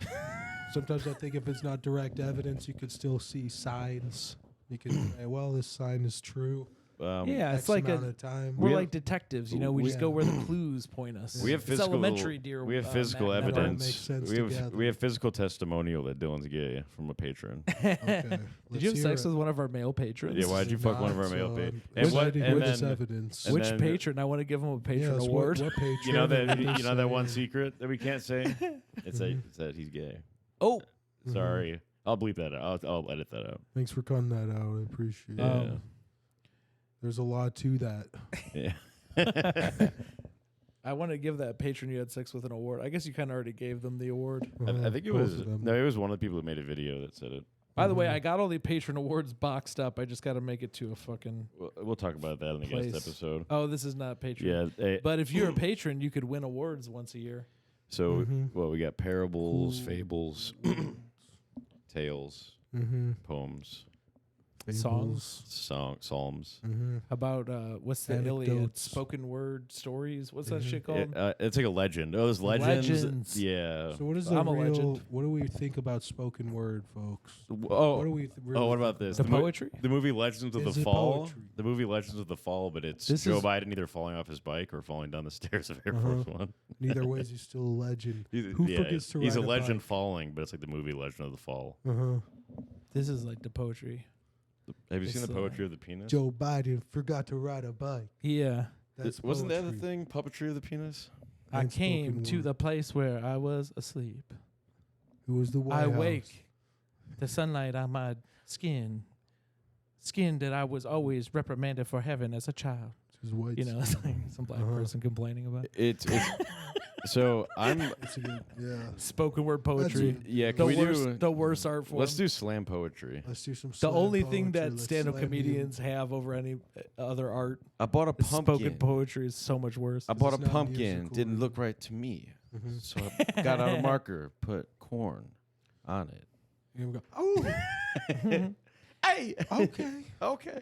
Sometimes I think if it's not direct evidence, you could still see signs. You can say, well, this sign is true. Yeah, X it's like amount of time. we're We like detectives, you know. We just go where the clues point us. We have It's physical. elementary, dear. We have physical Mack Nepper. evidence. Makes sense We have together. physical testimonial that Dylan's gay from a patron. Okay. Did you have sex with one of our male patrons? Yeah, why'd you fuck one of our male So patrons? I'm excited And with this then- evidence. and Which then- patron? I want to give him a patron Yes, award. What patron? You know that and you know that one say- secret that we can't say. It's that he's gay. Oh, Sorry, I'll bleep that out. I'll edit that out. Thanks for cutting that out. I appreciate it. Yeah. There's a lot to that. Yeah. I want to give that patron you had sex with an award. I guess you kind of already gave them the award. I think it Both was of them. no, it was one of the people that made a video that said it. By the way, I got all the patron awards boxed up. I just got to make it to a fucking. We'll talk about that in the Place. guest episode. Oh, this is not patron. Yeah, But if you're a patron, you could win awards once a year. so well, we got parables, Cool. fables, tales, poems, Songs. psalms. About what's the Iliad? Anecdotes. Spoken word stories. What's that shit called? It's like a legend. Oh, there's legends. Legends. Yeah. So what is I'm the a real? legend. What do we think about spoken word, folks? Oh, What do we? Really oh, what think about this? The mo- poetry? The movie Legends of Is the it Fall. poetry? The movie Legends of the Fall, but it's This Joe is- Biden either falling off his bike or falling down the stairs of Air Force One. Neither way, he's still a legend. Who Yeah, forgets to he's a ride a legend bike? falling, but it's like the movie Legend of the Fall. This is like the poetry. Have you It's seen the poetry of the penis? Joe Biden forgot to ride a bike. Yeah. That's Wasn't that the poetry. thing? Puppetry of the penis? I And came spoken to word. the place where I was asleep. Who was the White I House? wake. The sunlight on my skin. Skin that I was always reprimanded for having as a child. His white You know, it's like some black person complaining about It's so I'm It's a good, yeah. spoken word poetry. yeah. The Can we worst, do? the worst art form. Let's do slam poetry. Let's do some. the slam only thing poetry. that Let's stand-up slam you. comedians have over any other art, I bought a is spoken pumpkin. poetry is so much worse. I bought a It's not pumpkin. musical, Didn't is look right to me, Mhm. so I got out a marker, put corn on it. And we go, oh, Hey, okay. Okay.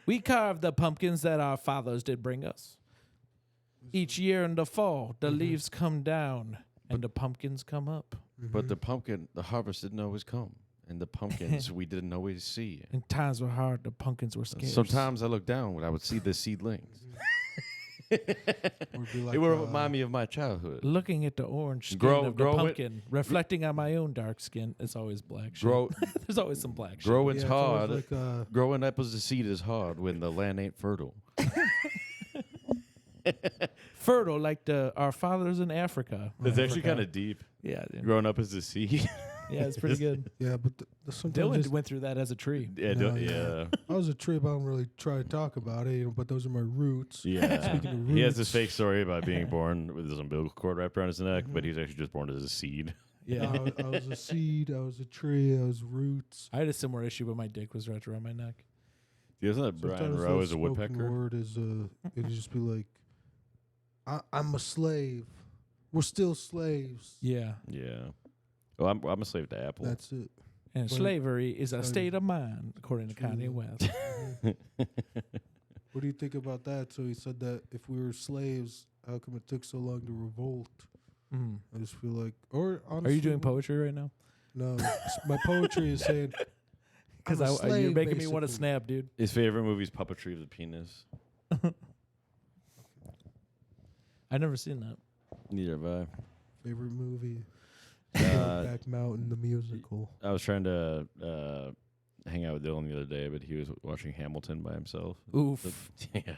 we carved the pumpkins that our fathers did bring us. Each year in the fall, the leaves come down. and the pumpkins come up. But the harvest didn't always come. And the pumpkins we didn't always see. And times were hard, the pumpkins were scarce. Sometimes I looked down when I would see the seedlings. It would remind me of my childhood. Looking at the orange skin of the pumpkin, reflecting on my own dark skin. It's always black shit. There's always some black shit. Growing's hard. Growing up as a seed is hard when the land ain't fertile. Fertile like our fathers in Africa. It's actually kind of deep. Yeah. Dude. Growing up as a seed. Yeah, it's pretty good. Yeah, but Dylan went through that as a tree. Yeah. I was a tree, but I don't really try to talk about it, but those are my roots. Yeah. Speaking of roots. He has this fake story about being born with his umbilical cord wrapped around his neck, but he's actually just born as a seed. Yeah. I was a seed, I was a tree, I was roots. I had a similar issue, but my dick was wrapped around my neck. Isn't that Brian Rowe as a woodpecker? Word is it'd just be like, I'm a slave. We're still slaves. Yeah. Yeah. Well, I'm a slave to Apple. That's it. And slavery is a state of mind, according to Kanye West. What do you think about that? So he said that if we were slaves, how come it took so long to revolt? I just feel like, or honestly, are you doing poetry right now? No, my poetry is saying because you're making me want to snap, dude. His favorite movie is Puppetry of the Penis. I've never seen that. Neither have I. Favorite movie. Back Mountain, the musical. I was trying to hang out with Dylan the other day, but he was watching Hamilton by himself. Oof. Yeah.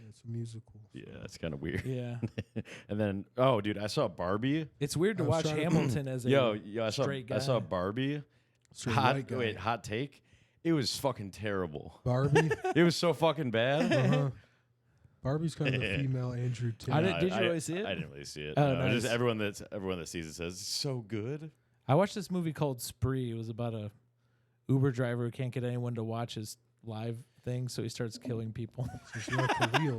It's a musical. Yeah, it's kind of weird. Yeah. And then, dude, I saw Barbie. It's weird to watch Hamilton as a straight guy. I saw Barbie. Hot take. It was fucking terrible. Barbie? It was so fucking bad. Uh-huh. Barbie's kind of the female Andrew Tate. Did you really see it? I didn't really see it. Oh, no, nice. Just everyone that sees it says it's so good. I watched this movie called Spree. It was about a Uber driver who can't get anyone to watch his live thing, so he starts killing people.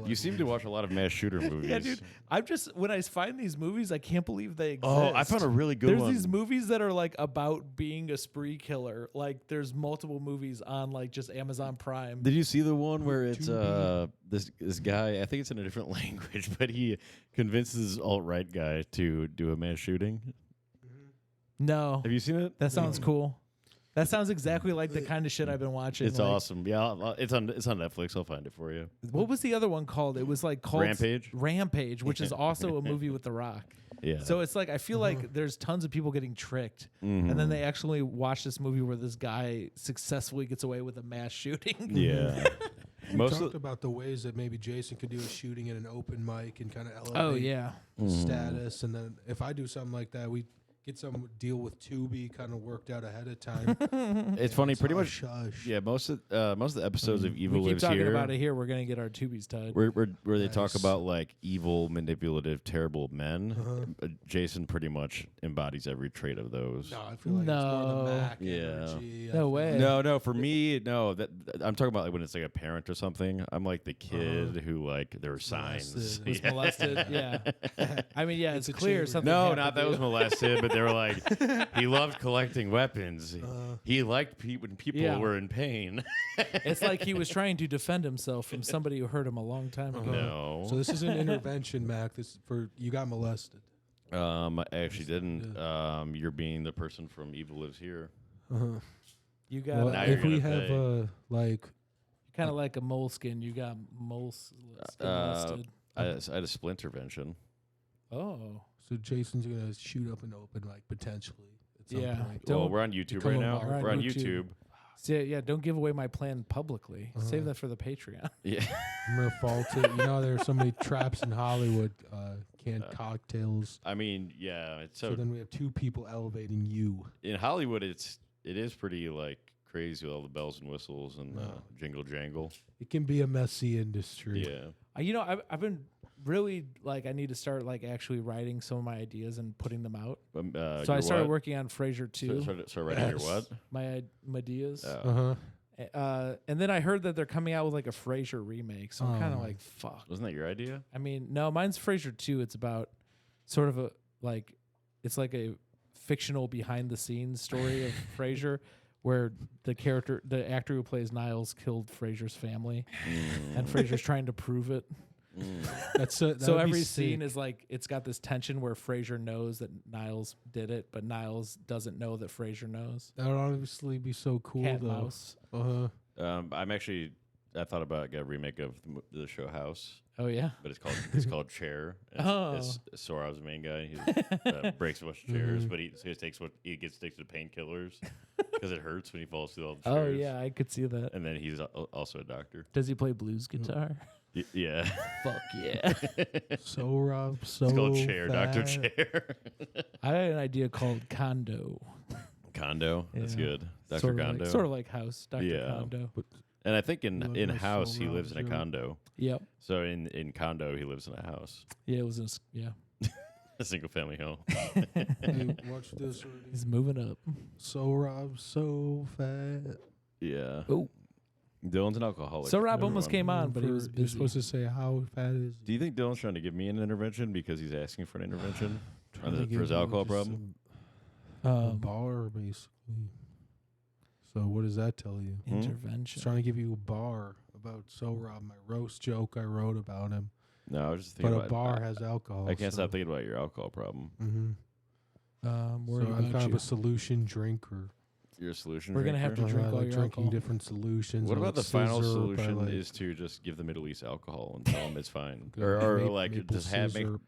You seem to watch a lot of mass shooter movies. Yeah, dude. When I find these movies, I can't believe they exist. Oh, I found a really good one. There's these movies that are like about being a spree killer. Like there's multiple movies on like just Amazon Prime. Did you see the one where it's this guy, I think it's in a different language, but he convinces this alt-right guy to do a mass shooting? No. Have you seen it? That sounds cool. That sounds exactly like the kind of shit I've been watching. It's awesome. Yeah, it's on Netflix. I'll find it for you. What was the other one called? It was like called Rampage, which is also a movie with The Rock. Yeah. So it's like I feel like there's tons of people getting tricked, and then they actually watch this movie where this guy successfully gets away with a mass shooting. Yeah. We talked about the ways that maybe Jason could do a shooting in an open mic and kind of elevate status, and then if I do something like that, we get some deal with Tubi kind of worked out ahead of time. It's funny, pretty much. Yeah, most of the episodes of Evil Lives Here. We keep talking about it here. We're gonna get our Tubies tied. Where they talk about like evil, manipulative, terrible men. Jason pretty much embodies every trait of those. No, I feel like it's more the Mack energy. No way. No, for me, no. That I'm talking about like when it's like a parent or something. I'm like the kid who like there were signs. Was molested. Yeah. I mean, yeah, it's clear something. No, not that was molested, but they were like, he loved collecting weapons. He liked when people were in pain. It's like he was trying to defend himself from somebody who hurt him a long time ago. No. So this is an intervention, Mac. This for you got molested. I actually didn't. You're being the person from Evil Lives Here. You got. Well, if we have like, kind of like a moleskin. You got moleskin. I had a splintervention. Oh. So Jason's gonna shoot up an open mic potentially at some point. Well, we're on YouTube right now. We're on YouTube. So yeah, don't give away my plan publicly. Save that for the Patreon. Yeah, I'm gonna fault it. You know, there's so many traps in Hollywood. Canned cocktails. I mean, yeah. So then we have two people elevating you. In Hollywood, it is pretty like crazy with all the bells and whistles and jingle jangle. It can be a messy industry. Yeah. You know, I've been really like I need to start like actually writing some of my ideas and putting them out. So I started working on Frasier 2. So writing your what? My ideas. And then I heard that they're coming out with like a Frasier remake. So I'm kind of like, fuck. Wasn't that your idea? I mean, no, mine's Frasier 2. It's about sort of it's like a fictional behind the scenes story of Frasier, where the actor who plays Niles killed Frasier's family, and Frasier's trying to prove it. So every scene is like it's got this tension where Frasier knows that Niles did it, but Niles doesn't know that Frasier knows. That would obviously be so cool. Cat though. mouse. I thought about a remake of the show House. Oh yeah, but it's called Chair. It's Sorab's the main guy. He breaks a bunch of chairs, but he gets addicted to painkillers because it hurts when he falls through all the chairs. Oh yeah, I could see that. And then he's also a doctor. Does he play blues guitar? Yeah. Fuck yeah. Sorab, so it's called Chair, fat. Dr. Chair. I had an idea called Condo. Condo? That's good. Dr. Sort Condo. sort of like House, Dr. Condo. And I think in Nice House he Sorab lives in a joke. condo. Yep. So in Condo he lives in a house. Yeah, it was A single family home. Hey, watch this. He's moving up. Sorab, so fat. Yeah. Oh. Dylan's an alcoholic. So Rob almost came on, but he was You're busy. supposed to say how fat is Do you think Dylan's trying to give me an intervention because he's asking for an intervention Trying to for give his you alcohol just problem? a bar, basically. So what does that tell you? Intervention. Just trying to give you a bar about Sorab, my roast joke I wrote about him. No, I was just thinking But a about bar has alcohol. I can't so. stop thinking about your alcohol problem. Mm-hmm. So Worried I'm about kind you. of a solution drinker. Your solution. We're gonna have to drinker? drink all like your drinking alcohol. different solutions. What I about the like final scissor, solution I like is to just give the Middle East alcohol and tell them it's fine, Good. or Maple like just have scissor.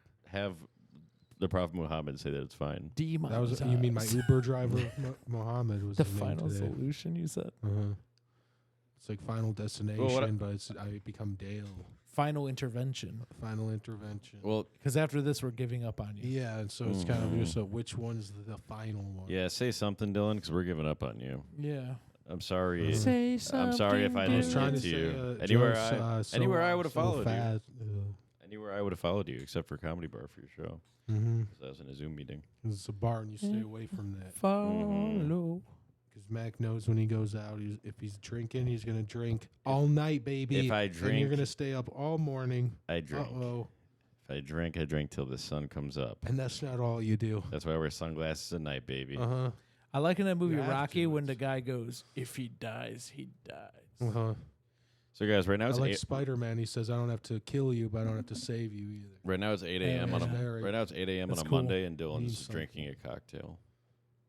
the Prophet Muhammad say that it's fine. That was you mean my Uber driver Mohammed was the his name final today. solution you said? Uh-huh. It's like Final Destination, but I become Dale. Final intervention. Final intervention. Well, Because after this, we're giving up on you. Yeah, and so it's kind of just which one's the final one. yeah, say something, Dylan, because we're giving up on you. Yeah. I'm sorry. Say something. I'm sorry if I I didn't was trying get to to you. say Anywhere jokes, anywhere I would have so followed you. fat. Anywhere I would have followed you, except for Comedy Bar for your show. Mm-hmm. So I was in a Zoom meeting. It's a bar, and you stay away from that. Follow. Because Mac knows when he goes out, if he's drinking, he's going to drink all night, baby. If I and drink, you're going to stay up all morning. I drink. Uh-oh. If I drink till the sun comes up. And that's not all you do. That's why I wear sunglasses at night, baby. Uh-huh. I like in that movie You have Rocky to. when the guy goes, "If he dies, he dies." Uh-huh. So guys, right now I it's like 8, Spider-Man. He says, I don't have to kill you, but I don't have to save you either. right now it's 8 a.m. on a Very- right now it's 8 a.m. on That's a cool. Monday, and Dylan's Means something. drinking a cocktail.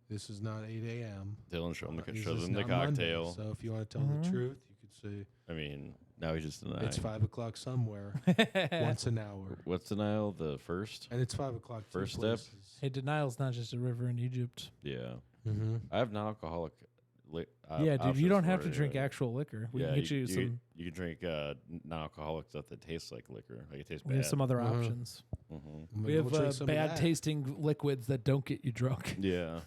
This is not 8 a.m. Dylan shows This them is the not Monday, cocktail. so if you want to tell the truth, you could say I mean, now he's just denying. it's 5 o'clock somewhere, once an hour. What's denial? The first? And it's 5 o'clock. two First step? places. Hey, denial's not just a river in Egypt. Yeah. Mm-hmm. I have non-alcoholic. Yeah, dude, you don't have to options drink for it. actual liquor. We Yeah, can get you some. You can drink non-alcoholic stuff that tastes like liquor. Like it tastes We bad. have some other Uh-huh. options. Mm-hmm. We have bad tasting liquids that don't get you drunk. Yeah.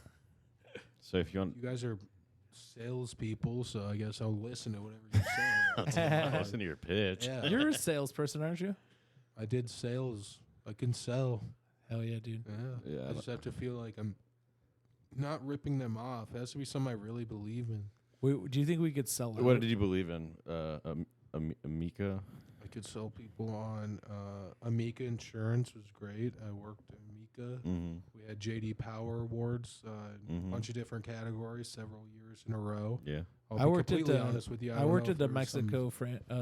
So if you want, You guys are salespeople, so I guess I'll listen to whatever you say. listen to your pitch. Yeah. You're a salesperson, aren't you? I did sales. I can sell. Hell yeah, dude. Yeah. Yeah. I just have to feel like I'm not ripping them off. It has to be something I really believe in. Do you think we could sell? What out? did you believe in? Amica. I could sell people on Amica Insurance was great. I worked at Amica. Mm-hmm. We had JD Power Awards, a bunch of different categories, several years in a row. Yeah. I'll I be worked at completely the- honest with you. I worked at the the Mexico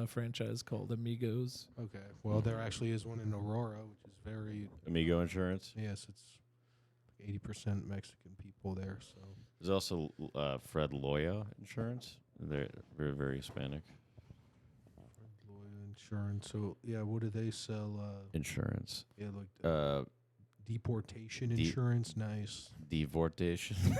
franchise called Amigos. Okay, well, there actually is one in Aurora, which is very Amigo Insurance. yes, it's 80% Mexican people there. So There's also Fred Loya Insurance. They're very, very Hispanic. Lloyd Insurance. So yeah, what do they sell? Insurance. Yeah, like deportation insurance. Nice. Deportation. Yeah.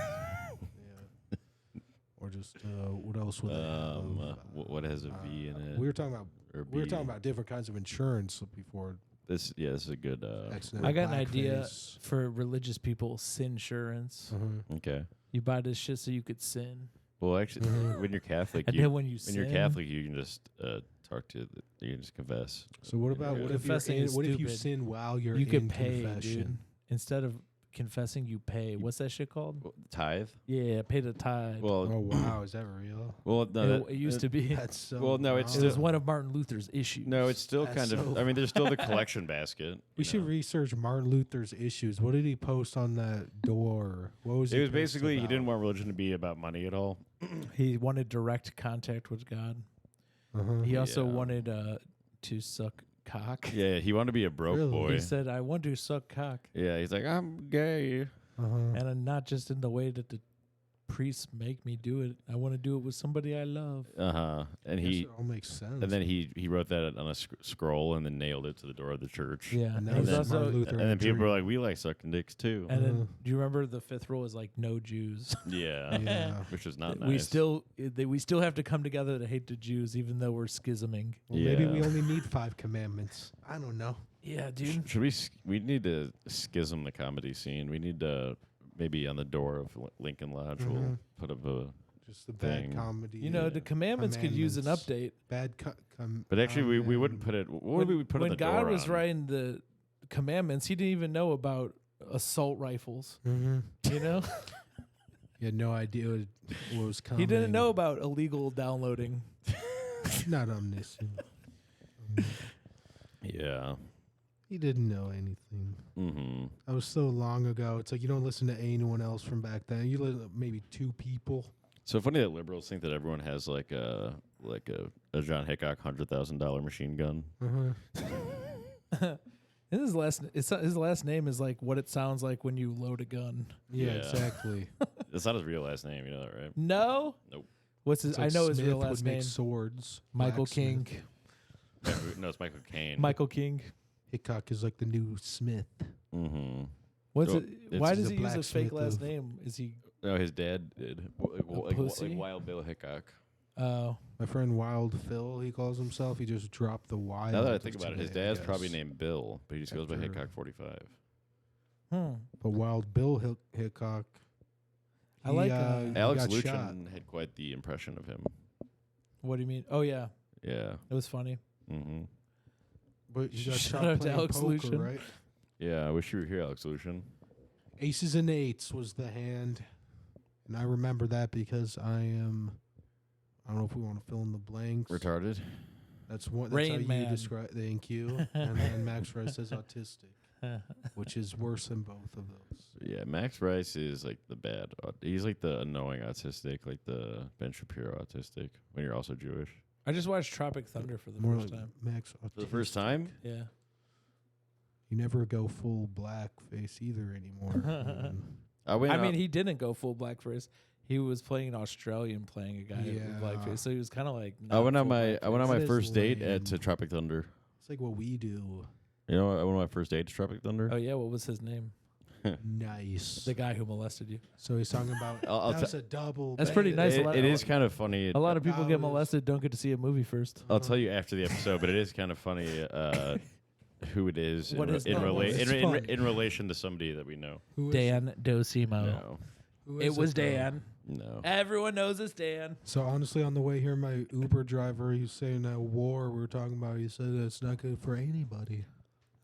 Or just what else would they have? What has a V in it? We were talking about Or we were B? talking about different kinds of insurance before. This. Yeah, this is a good. Accident, I got an idea blackface. for religious people: sinsurance. Okay. You buy this shit so you could sin, Well, actually, when you're Catholic, and you, then when you when sin, you're Catholic, you can just talk to. You can just confess. So what about Yeah. what if Confessing you're is what if you stupid. sin while you're you in could pay, confession? dude. Instead of confessing, you pay. What's that shit called? Well, tithe. Yeah, pay the tithe. Well, Oh wow, is that real? well, no, it used to be. That's so. Well, no, it's It was still- one of Martin Luther's issues. no, it's still That's kind of. so I mean, there's still the collection basket. We should research Martin Luther's issues. What did he post on that door? What was It he was pissed basically he about? didn't want religion to be about money at all. He wanted direct contact with God. Uh-huh. He also Yeah. wanted to suck cock. Yeah, he wanted to be a broke Really? boy. He said, I want to suck cock. Yeah, he's like, I'm gay. And I'm not just in the way that the priests make me do it. I want to do it with somebody I love. And Guess he it all makes sense. and then he wrote that on a scroll and then nailed it to the door of the church. Yeah. And And that he's was also, Martin Luther And then people were dream. like, we like sucking dicks too. and then do you remember the fifth rule is like no Jews? Yeah. Yeah. Which is not We nice. still have to come together to hate the Jews, even though we're schisming. Well, maybe Yeah. we only need 5 commandments. I don't know. Yeah, dude. Should we need to schism the comedy scene. We need to maybe on the door of Lincoln Lodge we'll put up a Just the bad thing. comedy. You know, the commandments could use an update. Bad But actually we wouldn't put it what would we put on when the door God was on? writing the commandments, he didn't even know about assault rifles. Mm-hmm. You know? He had no idea what was coming. He didn't know about illegal downloading. Not omniscient. Yeah. He didn't know anything. Mm-hmm. That was so long ago. It's like you don't listen to anyone else from back then. You listen to maybe 2 people. So funny that liberals think that everyone has like a John Hickok $100,000 machine gun. And his last name is like what it sounds like when you load a gun. Yeah, Yeah. exactly. That's not his real last name, you know that, right? No? Nope. What's his? It's like I know his Smith real would last make name. Swords. Michael Blacksmith. King. No, it's Michael Caine. Michael King. Hickok is like the new Smith. Mm-hmm. What's Well, it? it's Why the does he use a fake blacksmith last of- name? Is he? No, his dad did. Like pussy? Wild Bill Hickok. Oh, My friend Wild Phil, he calls himself. He just dropped the wild. Now that I think about it, today, his I dad's guess. probably named Bill, but he just goes by After- Hickok 45. But Wild Bill Hickok. I like, he Alex got Luchin shot. had quite the impression of him. what do you mean? Oh yeah, Yeah. it was funny. Mm-hmm. But he got Shout shot out to playing Alex poker, Luchin. right? Yeah, I wish you were here, Alex Luchin. Aces and eights was the hand, and I remember that because I am. I don't know if we want to fill in the blanks. Retarded. That's one. That's Rain how you Man. describe. Thank you. And then Max Rice says autistic, which is worse than both of those. Yeah, Max Rice is like the bad. He's like the annoying autistic, like the Ben Shapiro autistic. When you're also Jewish. I just watched Tropic Thunder for the More first like time. Max. For the first time. Yeah. You never go full blackface either anymore. I went. I mean, he didn't go full blackface. He was playing an Australian, playing a guy with Yeah. blackface, so he was kind of like. I went on not my full I went on blackface. my That is first date lame. at Tropic Thunder. It's like what we do. You know, I went on my first date to Tropic Thunder. Oh yeah, what was his name? Nice. The guy who molested you. So he's talking about I'll that was a double. That's pretty bang. nice. It is kind of funny. A lot of people get That was- molested, don't get to see a movie first. I'll tell you after the episode, but it is kind of funny who it is What is in, that? It's funny. in relation to somebody that we know. Who is- Dan Dosimo. No, who It is was though? Dan. no. Everyone knows it's Dan. So honestly, on the way here, my Uber driver, he's saying that war we were talking about. He said that it's not good for anybody.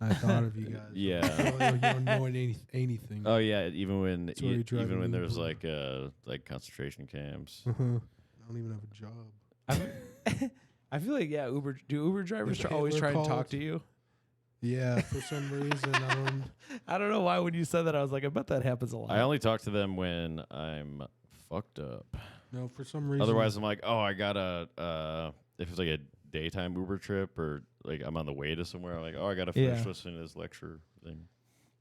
I thought of you guys. Yeah. Oh, you don't know anything. Oh yeah, even when That's where you drive even an when there's Uber. like concentration camps. I don't even have a job. I feel like Uber drivers If always Hitler try and talk called- to you? Yeah, for some reason, I don't know why when you said that I was like, I bet that happens a lot. I only talk to them when I'm fucked up. no, for some reason. Otherwise, I'm like, oh, I gotta. If it's like a daytime Uber trip or like I'm on the way to somewhere, I'm like, oh, I gotta finish Yeah. listening to this lecture thing.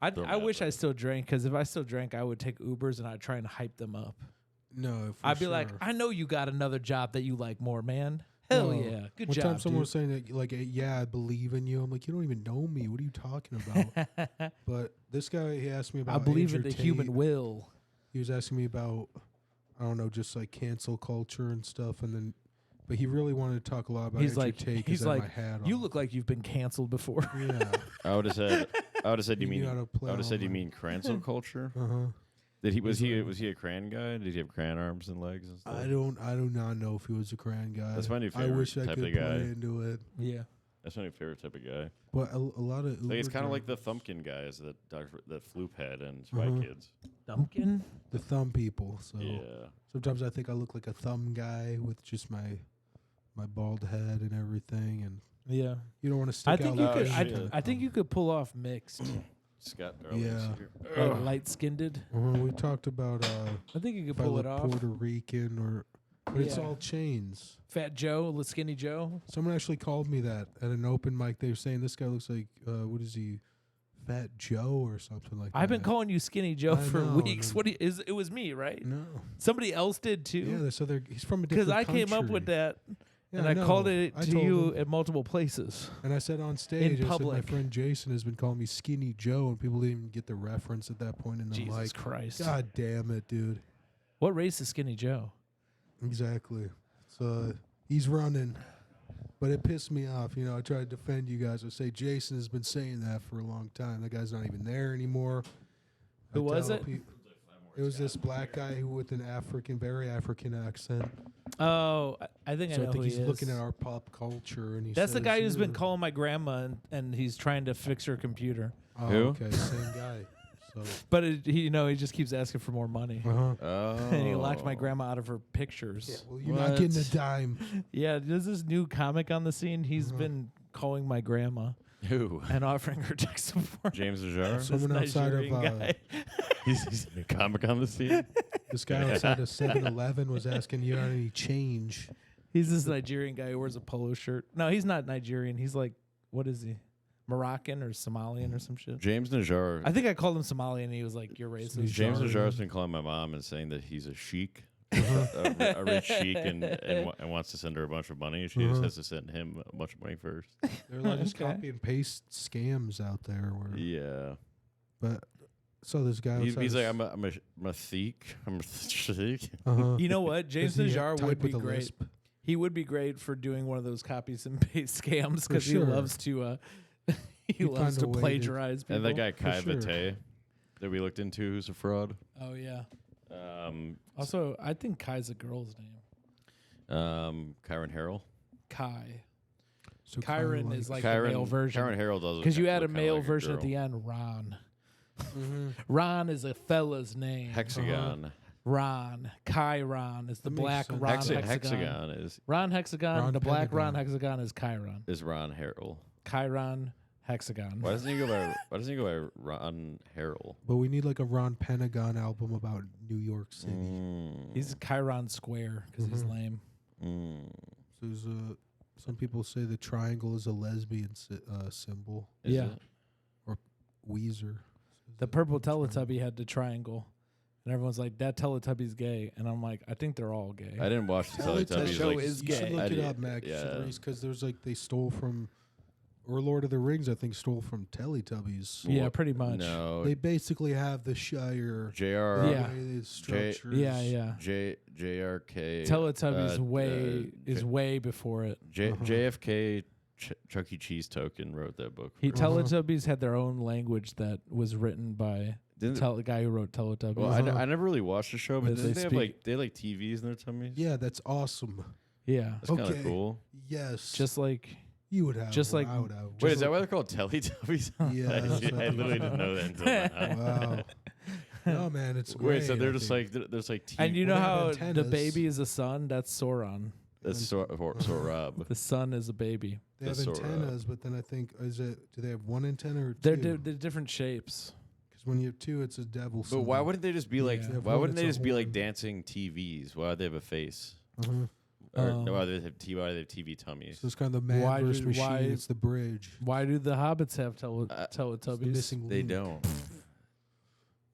I Throw me I out wish there. I still drank, because if I still drank, I would take Ubers and I'd try and hype them up. no, for I'd be like, sure. I know you got another job that you like more, man. Hell No. yeah. Good One job, time someone dude. was saying that, like, yeah, I believe in you. I'm like, you don't even know me. What are you talking about? But this guy, he asked me about I believe in Andrew the human Tate. will. He was asking me about, I don't know, just like cancel culture and stuff. And then, but he really wanted to talk a lot about He's Andrew like, Tate. 'cause he's I had like, my hat you on. look like you've been canceled before. Yeah. I would have said, He you mean, knew how to play I would have said, you online. mean cancel culture? Uh-huh. Did he was He's he like- was he a crayon guy? Did he have crayon arms and legs and stuff? I do not know if he was a crayon guy. That's my new I favorite wish I type could of guy. play into it. Yeah. That's my favorite type of guy. But a lot of Like it's Uber kind of like the drivers- Thumpkin guys that Floop had and Spy Uh-huh. Kids. Dumpkin? the thumb people. So Yeah. sometimes I think I look like a thumb guy with just my bald head and everything, and Yeah. you don't want to I stick think out. you Oh, could. shit. I think you could pull off mixed, Scott. Yeah. like light skinned. We talked about I think you could if I pull it look off. Puerto Rican or But it's all chains. Fat Joe, Skinny Joe. Someone actually called me that at an open mic. They were saying this guy looks like, what is he, Fat Joe or something like that. I've been calling you Skinny Joe for weeks. No. It was me, right? No. Somebody else did too. Yeah, so he's from a different country. Because I came up with that, Yeah, and I called it I to told you him. at multiple places. And I said on stage, I said, public. my friend Jason has been calling me Skinny Joe, and people didn't even get the reference at that point. And I'm Jesus like, Christ. God damn it, dude. What race is Skinny Joe? Exactly. So he's running. But it pissed me off. You know, I tried to defend you guys. I say Jason has been saying that for a long time. That guy's not even there anymore. Who was it? It was this black guy who with an very African accent. Oh, I think So I know I think who he's he is. looking at our pop culture, and he That's the says, guy who's been "You're-" calling my grandma, and he's trying to fix her computer. Oh, Who? okay, same guy. So, But he just keeps asking for more money. uh-huh. Oh. And he locked my grandma out of her pictures. Yeah, well, you're not getting a What? dime. Yeah, there's this new comic on the scene. He's Uh-huh. been calling my grandma Who? and offering her tech support. James Ajar? So- Someone This outside of, Nigerian guy. He's a comic on the scene. This guy outside of 7-Eleven was asking you had any change. He's this Nigerian guy who wears a polo shirt. No, he's not Nigerian. He's like, what is he? Moroccan or Somalian or some shit. James Najar. I think I called him Somalian, and he was like, "You're racist." James Najar. Najar's been calling my mom and saying that he's a sheik, Uh-huh. a rich sheik, and wants to send her a bunch of money. She just has to send him a bunch of money first. There are like just Okay. copy and paste scams out there. Where, Yeah. But so this guy He's outside like, of- I'm a Sikh. I'm a Sikh. uh-huh. You know what? James Does he Najar type would be with a great. lisp? He would be great for doing one of those copies and paste scams For because sure. he loves to. He He'd loves find to a way to- plagiarize people. And that guy Kai sure. Vate that we looked into, who's a fraud. Oh yeah. Um, Also, I think Kai's a girl's name. Kyron Harrell. Kai. So Kyron is like the male version. Kyron Harrell does Because you add a look kinda male like version at girl. the end, Ron. Mhm. Ron is a fella's name. Hexagon. Ron. Chiron is the That makes black sense. Ron Hexagon. Hexagon. is Ron Hexagon, Ron the black Ron Pentagon. Hexagon is Chiron. Ron Harrell. Chiron Hexagon. Why doesn't he go by Ron Harrell? But we need like a Ron Pentagon album about New York City. He's Chiron Square because he's Mhm. lame. So there's some people say the triangle is a lesbian symbol. Is Yeah. it? Weezer. The purple Teletubby had the triangle. And everyone's like, that Teletubby's gay. And I'm like, I think they're all gay. I didn't watch the Teletubbies Teletubbies. show like, is You gay. should look I it did- up, Mac. yeah. Because there's like they stole from, or Lord of the Rings, I think, stole from Teletubbies. Yeah, pretty much. No. They basically have the Shire. JR. the Yeah. way it's structured. Yeah, yeah. JRK. Teletubbies is way before it. JFK. Chuck E. Cheese Token wrote that book. Teletubbies had their own language that was written by Didn't- the guy who wrote Teletubbies. Well, I never really watched the show, but They didn't they have speak- they had like TVs in their tummies? Yeah, that's awesome. yeah, That's kind of Okay. cool. Yes. just like you would have. just one, like- I would have. Wait, is that why they're called Teletubbies? Yeah, I, that's what I they- literally didn't know that until now. Wow. No, man, it's Wait, great. so they're I just think. like there's like and you Well, know they how have the antennas. baby is a son? That's Sauron. that's Rob. The son is a baby. They have that's sort of- antennas, but then I think do they have one antenna or They're two? they're different shapes. Because when you have two, it's a devil. But why wouldn't they just be like? Yeah. Why One, wouldn't they it's a just be like horn. dancing TVs? Why would they have a face? Uh-huh. Or Um, no, why do they have why do they have TV tummies? So it's kind of the Why man versus do- machine. why- It's the bridge. Why do the hobbits have It's the Teletubbies? missing They link. don't.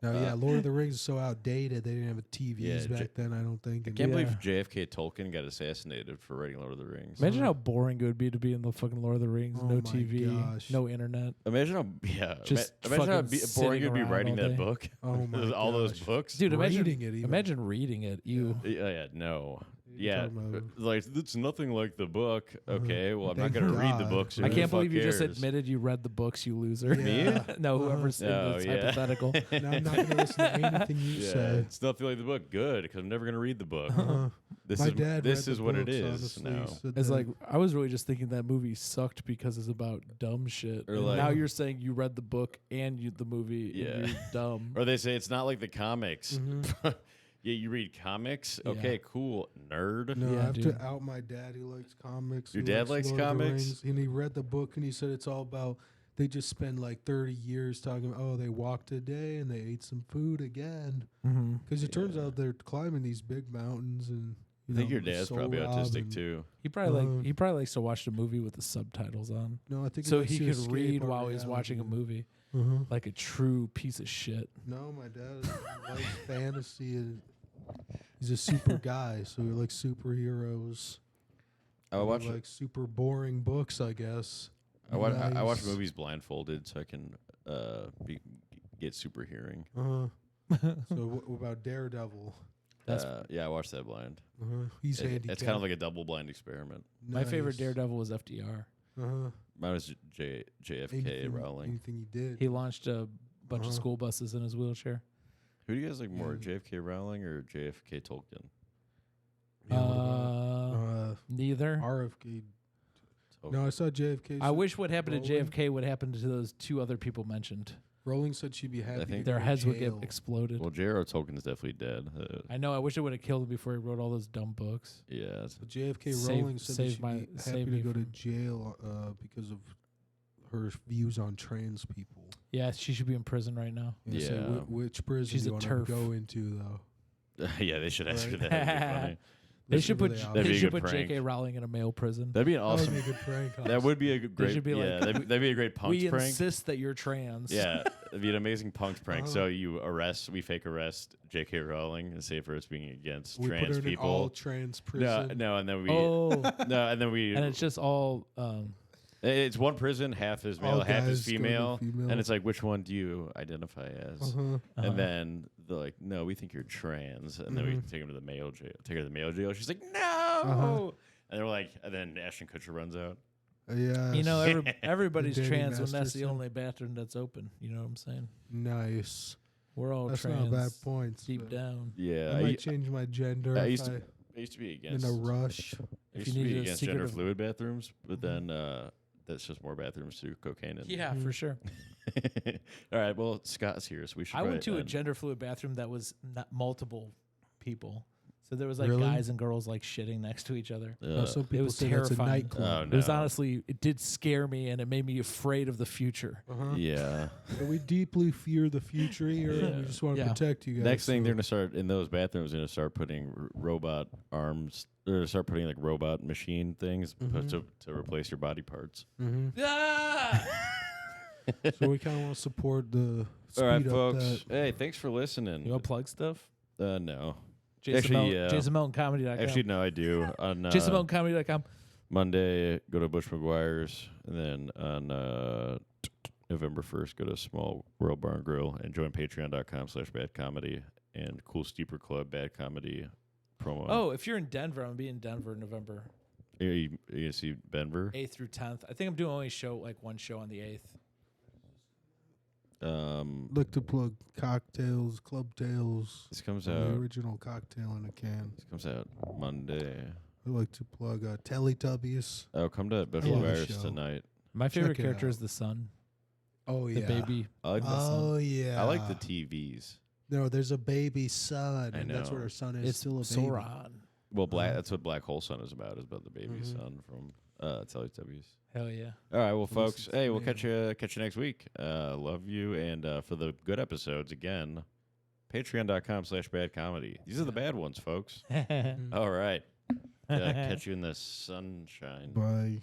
Now, yeah, Lord of the Rings is so outdated. They didn't have TVs Yeah, back then. I don't think. I And can't Yeah. believe JFK Tolkien got assassinated for writing Lord of the Rings. Imagine how boring it would be to be in the fucking Lord of the Rings. Oh No my TV, gosh. no internet. Imagine how Just imagine how fucking boring sitting it'd be around writing all that day. book. Oh my all those gosh. books. Dude, Reading it even. imagine reading it. You. Yeah, no. You're Yeah, talking about- like it's nothing like the book. Okay, well I'm not Thank gonna read the God. book. So I who can't the believe fuck you just cares? admitted you read the books, you loser. Yeah. No, whoever's in Oh, this yeah. hypothetical. Now I'm not going to listen to anything you Yeah, say. it's nothing like the book. Good, because I'm never gonna read the book. Uh-huh. This My is dad this read is the what it books, is honestly, now. said It's that- like I was really just thinking that movie sucked because it's about dumb shit. Or And like- now you're saying you read the book and the movie. Yeah. And you're dumb. Or they say it's not like the comics. Mhm. Yeah, you read comics. Yeah. Okay, cool, nerd. No, Yeah, I have dude. to out my dad who likes comics. Your who dad likes Lord of the comics? Rings, and he read the book and he said it's all about they just spend like 30 years talking about, oh, they walked a day and they ate some food again. Mm-hmm. Because it turns Yeah. out they're climbing these big mountains and I think your dad's probably autistic too. He probably likes to watch the movie with the subtitles on. No, I think so he could read while he's watching a movie, like a true piece of shit. No, my dad likes fantasy. And he's a super guy, so he likes superheroes. I watch like super boring books, I guess. I watch movies blindfolded so I can get super hearing. So what about Daredevil? Yeah, I watched that blind. He's handicapped. It's kind of like a double blind experiment. My favorite Daredevil was FDR. Mine was JFK Rowling. Anything he did. He launched a bunch of school buses in his wheelchair. Who do you guys like more, JFK Rowling or JFK Tolkien? Neither. RFK. No, I saw JFK. I wish what happened to JFK would happen to those two other people mentioned. Rowling said she'd be happy. I think their heads would get exploded. Well, J.R.R. Tolkien is definitely dead. I know. I wish I would have killed him before he wrote all those dumb books. Yeah. But JFK Rowling said that she'd be happy to go to jail because of her views on trans people. Yeah, she should be in prison right now. Yeah. So which prison do you want to go into, though? Yeah, they should ask her that. That'd be funny. They should put J.K. Rowling in a male prison. That'd be an awesome. That'd be a good prank. That would be a great. That'd be a great punks prank. We insist that you're trans. Yeah, it'd be an amazing punks prank. So we fake arrest J.K. Rowling and say for us being against trans people. We put her in all trans prison. No, and then we. And it's just all. It's one prison, half is male, half is female, and it's like, which one do you identify as? And then they're like, no, we think you're trans, and then we take him to the male jail. Take her to the male jail. She's like, no, and they're like, and then Ashton Kutcher runs out. Yeah, you know, everybody's trans when that's the only bathroom that's open. You know what I'm saying? Nice. We're all that's trans. Not bad points. Deep down. Yeah, I might change my gender. I used to be against. In a rush. I used to be against gender fluid bathrooms, but then. That's just more bathrooms to cocaine in. Yeah, for sure. All right, well, Scott's here, so we should. I went to a gender fluid bathroom that was not multiple people, so there was like really? guys and girls like shitting next to each other. Some people it was say terrifying. That's a nightclub. Oh, no. It was honestly, it did scare me, and it made me afraid of the future. Yeah. So we deeply fear the future here, and we just want to protect you guys. Next thing they're gonna start in those bathrooms, they're gonna start putting robot arms. Or start putting like robot machine things to replace your body parts. Ah! So we kind of want to support the. All right, folks. Hey, thanks for listening. You want to plug stuff? No. JasonMeltonComedy.com. Actually, no, I do. On JasonMeltonComedy.com. Monday, go to Bush McGuire's, and then on November 1st, go to Small World Bar and Grill, and join Patreon.com/badcomedy and Cool Steeper Club Bad Comedy. Promo. Oh, if you're in Denver, I'm gonna be in Denver in November. Are you gonna see Denver? 8th through 10th. I think I'm doing only one show on the 8th. Look to plug cocktails, club tails. This comes the out. Original cocktail in a can. This comes out Monday. I like to plug Teletubbies. Oh, come to Bush McGuire's tonight. My favorite character is the sun. Oh yeah, the baby. I like yeah, I like the TVs. No, there's a baby son, and know. that's what her son is. It's still a Sauron. baby. Well, that's what Black Hole Sun is about the baby son from Teletubbies. Hell yeah! All right, well, folks, hey, we'll catch you next week. Love you, and for the good episodes, again, Patreon.com/badcomedy. These are the bad ones, folks. All right, catch you in the sunshine. Bye.